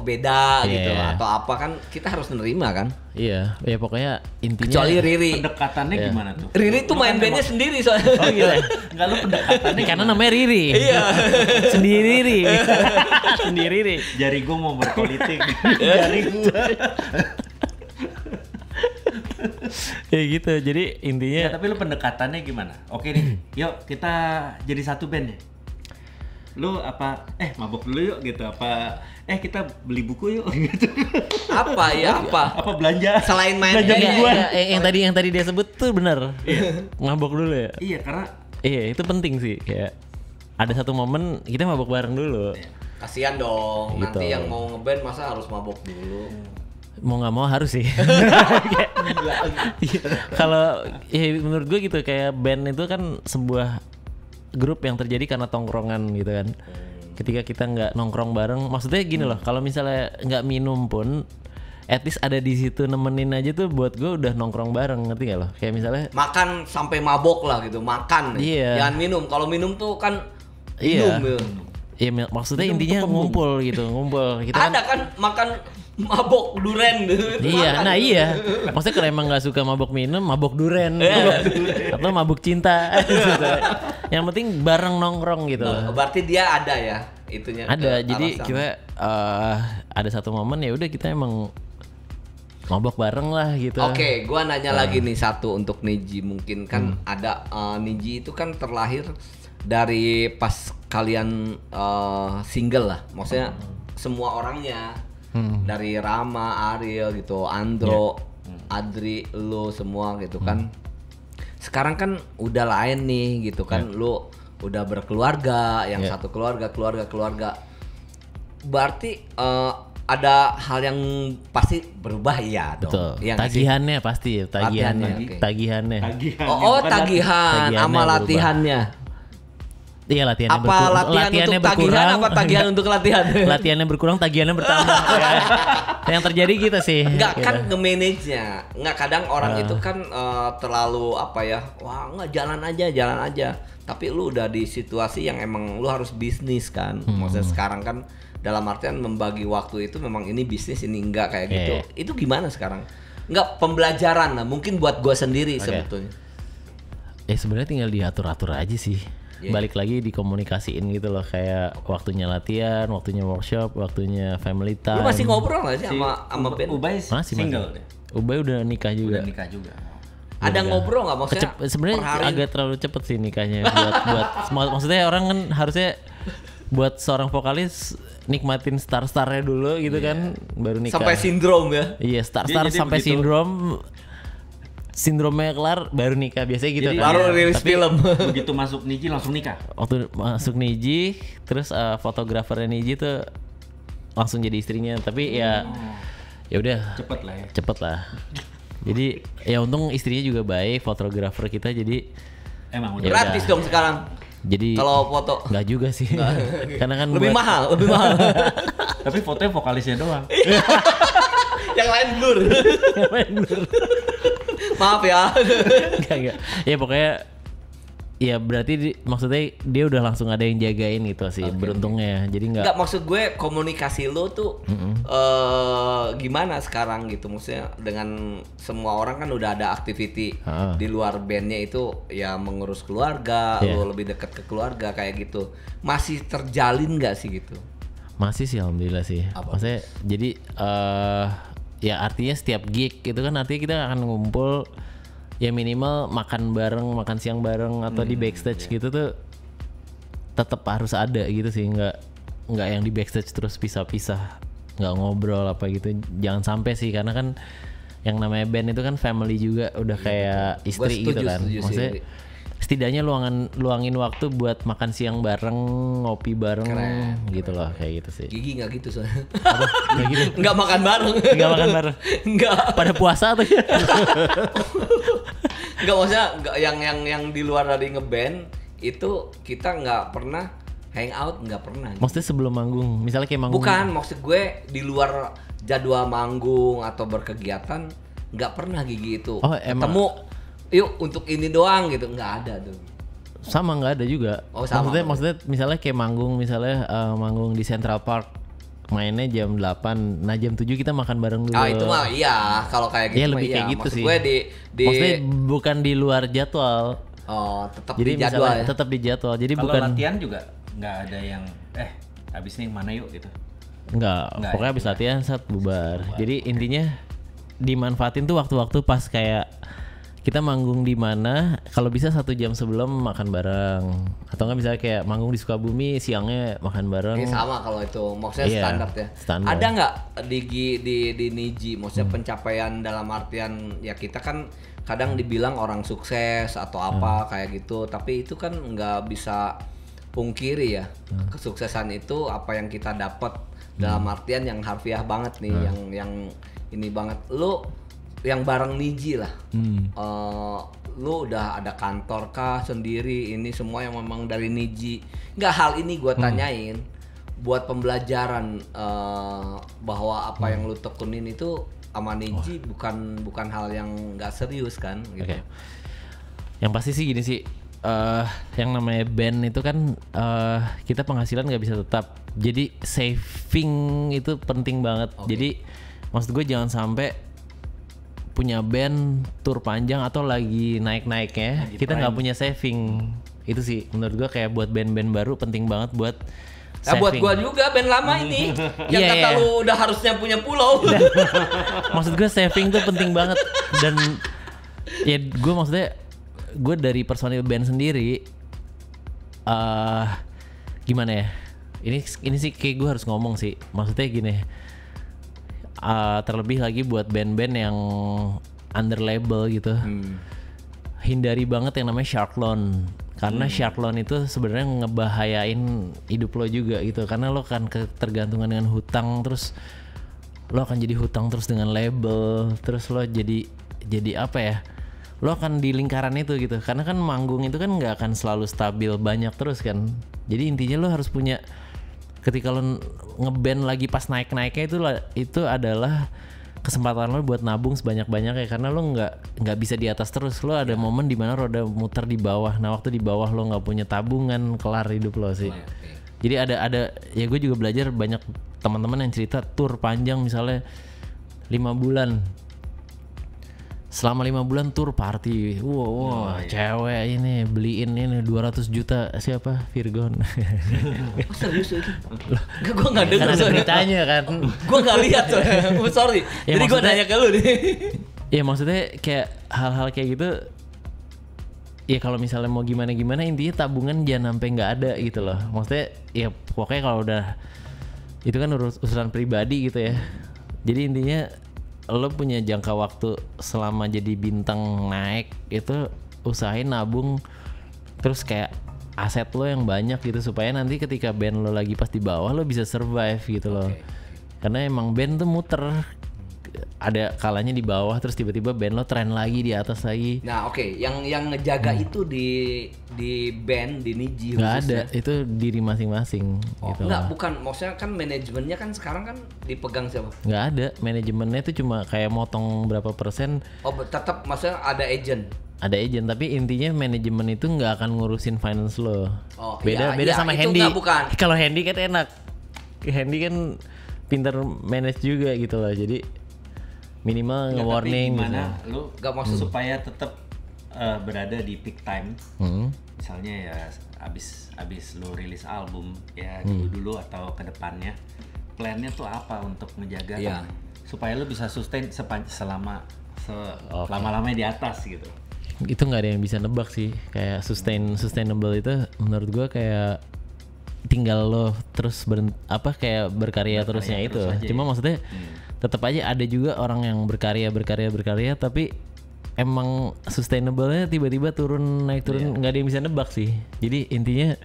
beda gitu Yeah. atau apa kan kita harus nerima kan. iya ya pokoknya intinya Kecuali Riri. Pendekatannya gimana tuh? Riri tuh main bandnya sendiri soalnya. oh gitu. Enggak, lu pendekatannya Karena namanya Riri. Iya. Sendiri Riri. Sendiri Riri. jari gua mau berpolitik. Jari gua. Ya gitu. Jadi Ya, intinya tapi lu pendekatannya gimana? Oke nih, yuk kita jadi satu band ya. Lu apa? Mabok dulu yuk gitu. Apa? Kita beli buku yuk gitu. Apa ya apa? Apa belanja? Selain main Belanja band, mingguan. yang tadi dia sebut tuh benar. Mabok dulu ya. Iya, karena Iya, itu penting sih, kayak ada satu momen kita mabok bareng dulu. kasihan dong. Gitu. Nanti yang mau ngeband masa harus mabok dulu. Mau nggak mau harus sih. Iya, kalau ya menurut gue gitu, kayak band itu kan sebuah grup yang terjadi karena tongkrongan gitu kan. ketika kita nggak nongkrong bareng, maksudnya gini loh, kalau misalnya nggak minum pun at least ada di situ nemenin aja tuh buat gue udah nongkrong bareng, ngerti gak lo? Kayak misalnya makan sampai mabok lah gitu, makan. Iya. Jangan minum. Kalau minum tuh kan Iya. minum. Iya, maksudnya intinya ngumpul gitu, ngumpul. Kita Ada kan makan mabok duren gitu. Iya, Makan. nah iya. Maksudnya kalau emang nggak suka mabok minum, mabok duren, atau mabuk cinta. Gitu. Yang penting bareng nongkrong gitu loh. Berarti dia ada ya itunya. Ada, jadi alasan. kita ada satu momen ya udah kita emang mabok bareng lah gitu. Oke, gua nanya lagi nih satu untuk Niji. Mungkin kan ada Niji itu kan terlahir dari pas kalian single lah. Maksudnya semua orangnya dari Rama, Ariel gitu, Andro, Adri, lu semua gitu kan. Sekarang kan udah lain nih gitu kan. Lu udah berkeluarga, yang satu keluarga. Berarti ada hal yang pasti berubah ya dong. Betul. Iya nggak sih? Tagihannya pasti, tagihannya. Latihannya, oke. Tagihannya. Oh, tagihan Tagihannya sama berubah. latihannya. Iya, latihannya Apa latihan untuk tagihan apa tagihan untuk latihan? Latihannya berkurang, tagihannya bertambah. Ya. Yang terjadi gitu sih. Enggak gitu. kan nge-manage-nya. Enggak, kadang orang itu kan terlalu apa ya? Wah, enggak jalan aja. Tapi lu udah di situasi yang emang lu harus bisnis kan. Maksudnya sekarang kan dalam artian membagi waktu itu memang ini bisnis, ini enggak kayak gitu. Itu gimana sekarang? Enggak, pembelajaran lah. Mungkin buat gua sendiri sebetulnya. Ya sebenarnya tinggal diatur-atur aja sih. Yeah. Balik lagi dikomunikasiin gitu loh, kayak waktunya latihan, waktunya workshop, waktunya family time. Lu masih ngobrol nggak sih sama Ben? Ubay Masih. single deh. Ubay udah nikah juga. Udah nikah juga. Ada ngobrol nggak maksudnya? Sebenarnya per hari? agak terlalu cepet sih nikahnya buat maksudnya orang kan harusnya buat seorang vokalis nikmatin star-starnya dulu gitu kan, baru nikah. Sampai sindrom ya. Iya, star Jadi sampai begitu. sindromnya kelar baru nikah, biasanya gitu Jadi kan. Baru rilis film. Begitu masuk Niji langsung nikah. Waktu masuk Niji, terus fotografernya Niji tuh langsung jadi istrinya, tapi ya udah Cepet lah ya. cepet lah. Jadi ya untung istrinya juga baik, fotografer kita, jadi Emang Ya udah. Gratis dong sekarang. jadi Kalau foto nggak juga sih. Karena kan lebih buat- mahal. Tapi fotonya vokalisnya doang. Yang lain blur. Maaf ya. Enggak. Ya pokoknya ya berarti maksudnya dia udah langsung ada yang jagain gitu sih, beruntungnya. Jadi Enggak, maksud gue komunikasi lo tuh gimana sekarang gitu, maksudnya dengan semua orang kan udah ada activity di luar bandnya itu ya mengurus keluarga, lo lebih dekat ke keluarga kayak gitu, masih terjalin nggak sih gitu? masih sih alhamdulillah sih. Maksudnya jadi ya artinya setiap gig itu kan artinya kita akan ngumpul ya minimal makan bareng, makan siang bareng atau di backstage gitu tuh tetap harus ada gitu sih, nggak yang di backstage terus pisah-pisah, nggak ngobrol apa gitu, jangan sampai sih, karena kan yang namanya band itu kan family juga, udah kayak istri Gua gitu kan. setuju sih, Maksudnya Ri. setidaknya luangin waktu buat makan siang bareng, ngopi bareng gitu loh, kayak gitu sih. Gigi nggak gitu soalnya. Kayak gitu. Nggak makan bareng. Nggak makan bareng. Nggak. Pada puasa tuh. Nggak, maksudnya nggak yang di luar dari ngeband itu kita nggak pernah hangout, nggak pernah. Maksudnya sebelum manggung, misalnya kayak manggung. Bukan, maksud gue di luar jadwal manggung atau berkegiatan nggak pernah Gigi itu Oh, emang. ketemu yuk untuk ini doang gitu, nggak ada tuh. Sama nggak ada juga. Oh, sama. Maksudnya misalnya kayak manggung, misalnya manggung di Central Park, mainnya jam 8, nah jam 7 kita makan bareng dulu. Ah itu mah iya, kalau kayak gitu Iya, mah lebih iya. kayak gitu Maksud sih. gue di Maksudnya bukan di luar jadwal. oh, tetap Jadi di jadwal misalnya ya. tetap di jadwal. Jadi Kalau bukan latihan juga nggak ada yang habis nih mana yuk gitu. Enggak, Nggak, pokoknya habis latihan saat bubar. Jadi intinya dimanfaatin tuh waktu-waktu pas kayak kita manggung di mana, kalau bisa 1 jam sebelum makan bareng, atau enggak misalnya kayak manggung di Sukabumi siangnya makan bareng. Ini sama kalau itu, maksudnya Iya, standar ya. standar. Ada nggak di Niji, maksudnya pencapaian dalam artian ya kita kan kadang dibilang orang sukses atau apa kayak gitu, tapi itu kan nggak bisa pungkiri ya, kesuksesan itu apa yang kita dapat dalam artian yang harfiah banget nih, yang ini banget. Lu yang bareng Niji lah, lu udah ada kantor kah sendiri, ini semua yang memang dari Niji? Nggak, hal ini gue tanyain buat pembelajaran bahwa apa yang lu tekunin itu sama Niji bukan hal yang nggak serius kan gitu. Oke. Yang pasti sih gini sih, yang namanya band itu kan kita penghasilan nggak bisa tetap. Jadi saving itu penting banget. Jadi maksud gue jangan sampai punya band tour panjang atau lagi naik-naiknya kita nggak punya saving. Itu sih menurut gue kayak buat band-band baru penting banget buat Nah, buat gua juga band lama ini yang kata lu udah harusnya punya pulau. Maksud gue saving tuh penting banget. Dan ya gue maksudnya gue dari personil band sendiri gimana ya, ini sih kayak gue harus ngomong sih. Maksudnya gini, terlebih lagi buat band-band yang under label gitu, hindari banget yang namanya shark loan. Karena shark loan itu sebenarnya ngebahayain hidup lo juga gitu. Karena lo kan ketergantungan dengan hutang, terus lo akan jadi hutang terus dengan label, terus lo jadi apa ya? Lo akan di lingkaran itu gitu. Karena kan manggung itu kan nggak akan selalu stabil banyak terus kan. Jadi intinya lo harus punya, ketika lo ngeband lagi pas naik-naiknya itu adalah kesempatan lo buat nabung sebanyak-banyaknya, karena lo nggak bisa di atas terus. Lo ada momen dimana roda muter di bawah. Nah waktu di bawah lo nggak punya tabungan, kelar hidup lo sih. Jadi ada ya, gue juga belajar banyak teman-teman yang cerita tour panjang misalnya 5 bulan. Selama 5 bulan tour party, cewek ini beliin ini 200 juta siapa? Virgon. Oh, serius itu? Gue nggak dengar ceritanya kan. Gue nggak lihat soalnya. Sorry. Ya, jadi gue nanya ke lu nih. Ya maksudnya kayak hal-hal kayak gitu. Ya kalau misalnya mau gimana intinya tabungan jangan sampai nggak ada gitu loh. Maksudnya ya pokoknya kalau udah itu kan urusan pribadi gitu ya. Jadi intinya lo punya jangka waktu selama jadi bintang naik itu usahain nabung terus kayak aset lo yang banyak gitu, supaya nanti ketika band lo lagi pas di bawah lo bisa survive gitu loh. Karena emang band tuh muter, ada kalanya di bawah terus tiba-tiba band lo tren lagi di atas lagi. Nah yang ngejaga itu di band di Niji nggak ada, itu diri masing-masing gitu. Enggak, bukan, maksudnya kan manajemennya kan sekarang kan dipegang siapa? Nggak ada, manajemennya itu cuma kayak motong berapa persen. Oh tetap maksudnya ada agent? Ada agent, tapi intinya manajemen itu nggak akan ngurusin finance lo. Beda sama itu Handy. Kalau Handy kan enak, Handy kan pinter manage juga gitu loh, jadi minimal nge-warning gimana gitu. Lu gak maksud supaya tetap berada di peak time. Misalnya ya abis lu rilis album ya dulu atau kedepannya plannya tuh apa untuk menjaga supaya lu bisa sustain selama lama-lamanya di atas gitu. Itu nggak ada yang bisa nebak sih, kayak sustainable itu menurut gua kayak tinggal lo terus kayak berkarya terusnya itu. Cuma maksudnya tetap aja ada juga orang yang berkarya tapi emang sustainable-nya tiba-tiba turun naik turun, nggak ada yang bisa nebak sih. Jadi intinya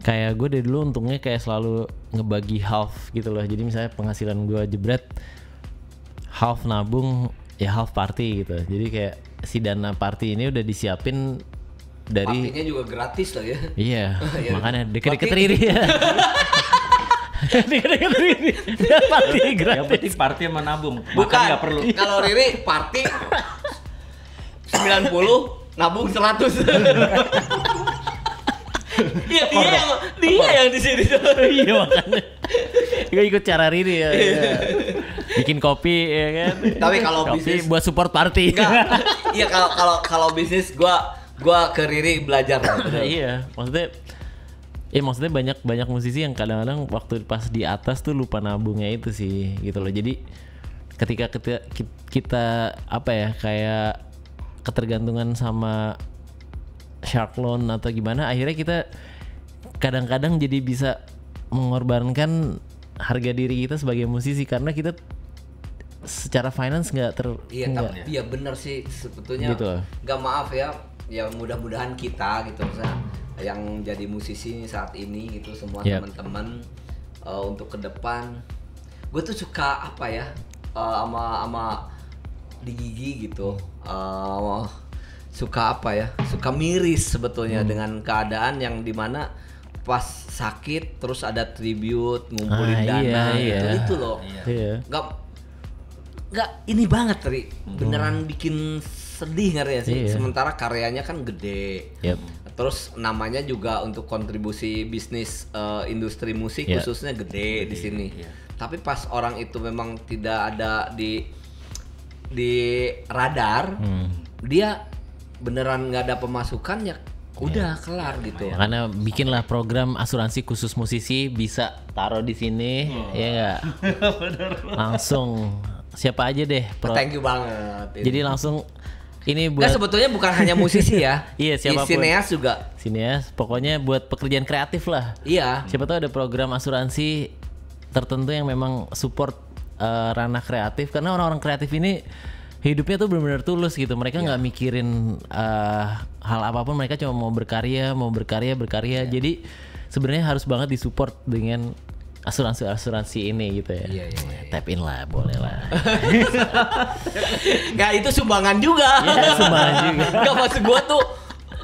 kayak gue dari dulu untungnya kayak selalu ngebagi half gitu loh. Jadi misalnya penghasilan gue jebret, half nabung ya half party gitu. Jadi kayak si dana party ini udah disiapin dari partinya juga gratis lah ya. Iya, makanya deket-deket Riri ya. Deket-deket Riri. Party gratis. Yang penting party sama nabung. Bukan, nggak perlu. Kalau Riri party 90, nabung 100. Iya, dia yang di sini. Iya makanya. Gue ikut cara Riri ya. Bikin kopi ya kan. Tapi kalau bisnis buat support party. Iya, kalau bisnis gua ke Riri belajar lah. Iya, maksudnya banyak musisi yang kadang-kadang waktu pas di atas tuh lupa nabungnya itu sih gitu loh. Jadi ketika kita apa ya, kayak ketergantungan sama shark loan atau gimana, akhirnya kita kadang-kadang jadi bisa mengorbankan harga diri kita sebagai musisi karena kita secara finance nggak Iya benar sih sebetulnya gitu. Gak maaf ya mudah-mudahan kita gitu misalnya yang jadi musisi saat ini gitu semua teman-teman untuk ke depan, gue tuh suka apa ya sama di gigi gitu, suka apa ya, suka miris sebetulnya dengan keadaan yang dimana pas sakit terus ada tribute ngumpulin dana itu loh. Iya. Nggak ini banget Ri, beneran bikin sedih nggak ya sih? Iya. Sementara karyanya kan gede. Yep. Terus namanya juga untuk kontribusi bisnis industri musik Iya. khususnya gede di sini. Tapi pas orang itu memang tidak ada di radar, dia beneran nggak ada pemasukan ya udah kelar gitu. Makanya bikinlah program asuransi khusus musisi, bisa taruh di sini, ya nggak? Langsung siapa aja deh. Thank you banget. Jadi langsung ini buat. Nggak, sebetulnya bukan hanya musisi ya. Iya, siapapun. Sineas juga. Sineas, pokoknya buat pekerjaan kreatif lah. Iya. Siapa tahu ada program asuransi tertentu yang memang support ranah kreatif, karena orang-orang kreatif ini hidupnya tuh benar-benar tulus gitu. Mereka nggak mikirin hal apapun, mereka cuma mau berkarya. Jadi sebenarnya harus banget disupport dengan asuransi ini gitu ya. Iya. Tap in lah, boleh lah. Nggak, itu sumbangan juga. Iya, sumbangan juga.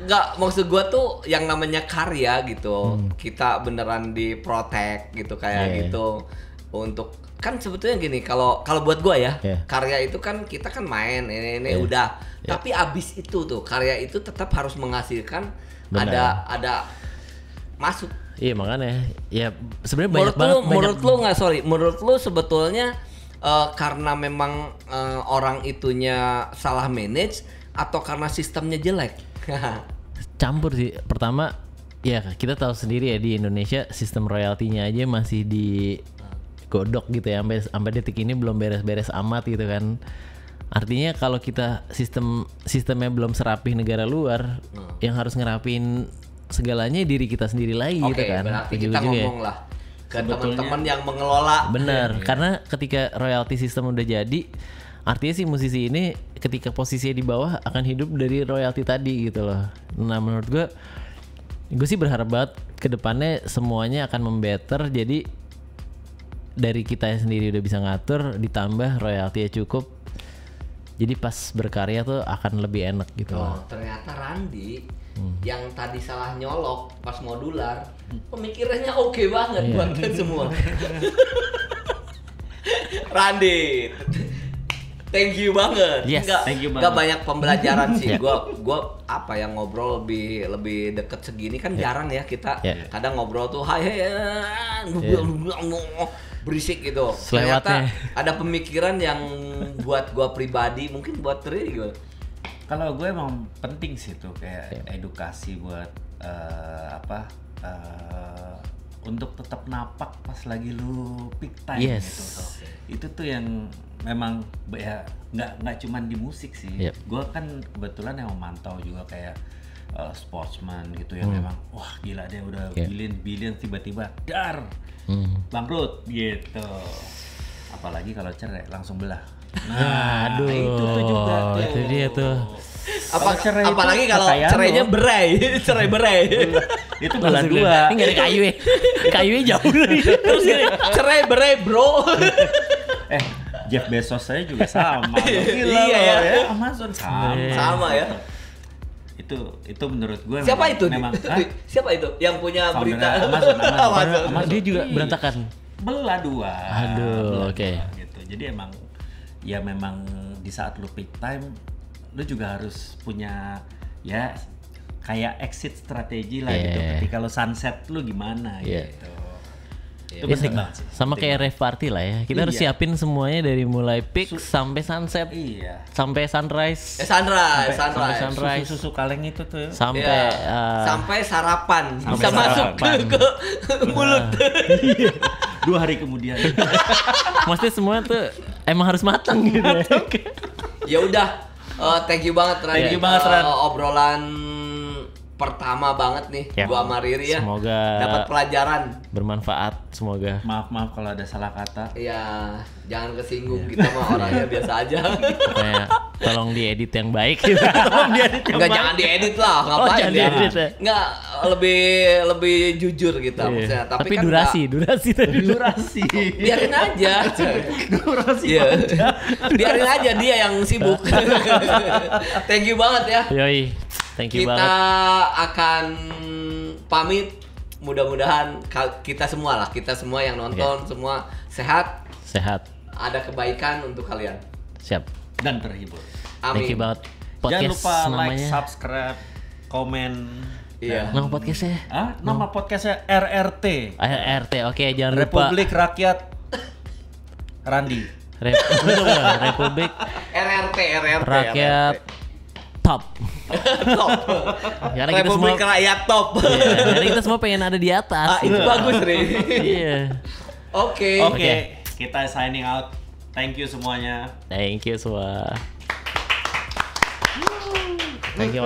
Nggak, maksud gua tuh yang namanya karya gitu. Kita beneran diprotek gitu kayak gitu. Untuk kan sebetulnya gini, kalau buat gua ya, karya itu kan kita kan main ini udah. Tapi abis itu tuh karya itu tetap harus menghasilkan ada masuk. Iya, makanya ya sebenarnya banyak banget. Menurut lu sebetulnya karena memang orang itunya salah manage atau karena sistemnya jelek? Campur sih. Pertama ya kita tahu sendiri ya, di Indonesia sistem royaltinya aja masih digodok gitu ya, sampai detik ini belum beres-beres amat gitu kan. Artinya kalau kita sistemnya belum serapih negara luar, yang harus ngerapin segalanya diri kita sendiri lagi gitu kan. Berarti kita ngomong lah ke teman-teman yang mengelola. Bener, karena ketika royalti sistem udah jadi, artinya si musisi ini ketika posisinya di bawah akan hidup dari royalti tadi gitu loh. Nah menurut gue sih berharap banget ke depannya semuanya akan membetter, jadi dari kita sendiri udah bisa ngatur, ditambah royaltinya cukup, jadi pas berkarya tuh akan lebih enak gitu. Ternyata Randi yang tadi salah nyolok pas modular, pemikirannya oke banget buat kita semua. Randi, thank you banget. Yes, thank you Nggak banget. banyak pembelajaran sih. Gua apa yang ngobrol lebih deket segini kan jarang ya kita. Kadang ngobrol tuh berisik gitu. Selewatnya. Ternyata ada pemikiran yang buat gua pribadi, mungkin buat Tri juga. Kalau gue emang penting sih tuh kayak edukasi buat untuk tetap napak pas lagi lu peak time gitu. Itu tuh yang memang ya nggak cuman di musik sih. Gue kan kebetulan yang memantau juga kayak sportsman gitu yang memang wah gila dia udah billion tiba-tiba bangkrut gitu. Apalagi kalau cerai langsung belah. Nah, aduh, itu tuh juga tuh. Itu dia tuh. Apalagi kalau cerainya cerai berai. Itu bulan 2. Ini gak ada kayu ya. Kayunya jauh dari. Terus gini, cerai berai bro. Jeff Bezos saya juga sama. Gila ya. Amazon sama ya. Itu menurut gue siapa itu memang siapa itu yang punya berita Amazon. Dia juga berantakan. Belah 2. Aduh, oke. Gitu. Jadi emang di saat lu peak time lu juga harus punya ya kayak exit strategi lah gitu. Ketika lu sunset lu gimana gitu. Itu penting banget sih. Sama kayak rave party lah ya. Kita harus siapin semuanya dari mulai peak sampai sunset. Iya. Sampai sunrise. Sunrise. Susu kaleng itu tuh. Sampai sarapan bisa masuk ke mulut. 2 hari kemudian. Maksudnya semua tuh emang harus matang gitu. Ya udah, thank you banget Ran. Thank you banget, Ran. Obrolan pertama banget nih gua sama Riri ya. Semoga dapat pelajaran, bermanfaat semoga. Maaf kalau ada salah kata. Iya, jangan kesinggung, kita mah orangnya biasa aja. Pokoknya tolong diedit yang baik gitu. Tolong diedit yang Enggak, baik. jangan diedit lah, ngapain jangan diedit ya. Enggak, lebih jujur kita maksudnya. Tapi kan durasi tadi. Durasi. biarin aja. Durasi. Iya. Biarin aja dia yang sibuk. Thank you banget ya. Yoi. Thank you Kita banget. akan pamit mudah-mudahan kita semua yang nonton semua sehat, ada kebaikan untuk kalian. Siap. Dan terhibur. Amin. Thank you banget. Jangan Podcast lupa like, namanya. subscribe, komen. Iya. Nama podcastnya? Nama podcastnya RRT. RT. Oke, jangan lupa. Republik Rakyat Randi. Republik RRT. Rakyat Top. Top. Karena kita Republik semua Rakyat Top. Iya, karena kita semua pengen ada di atas. Itu bagus, Ri. Iya. Oke. Kita signing out. Thank you semuanya. Thank you semua. Thank you.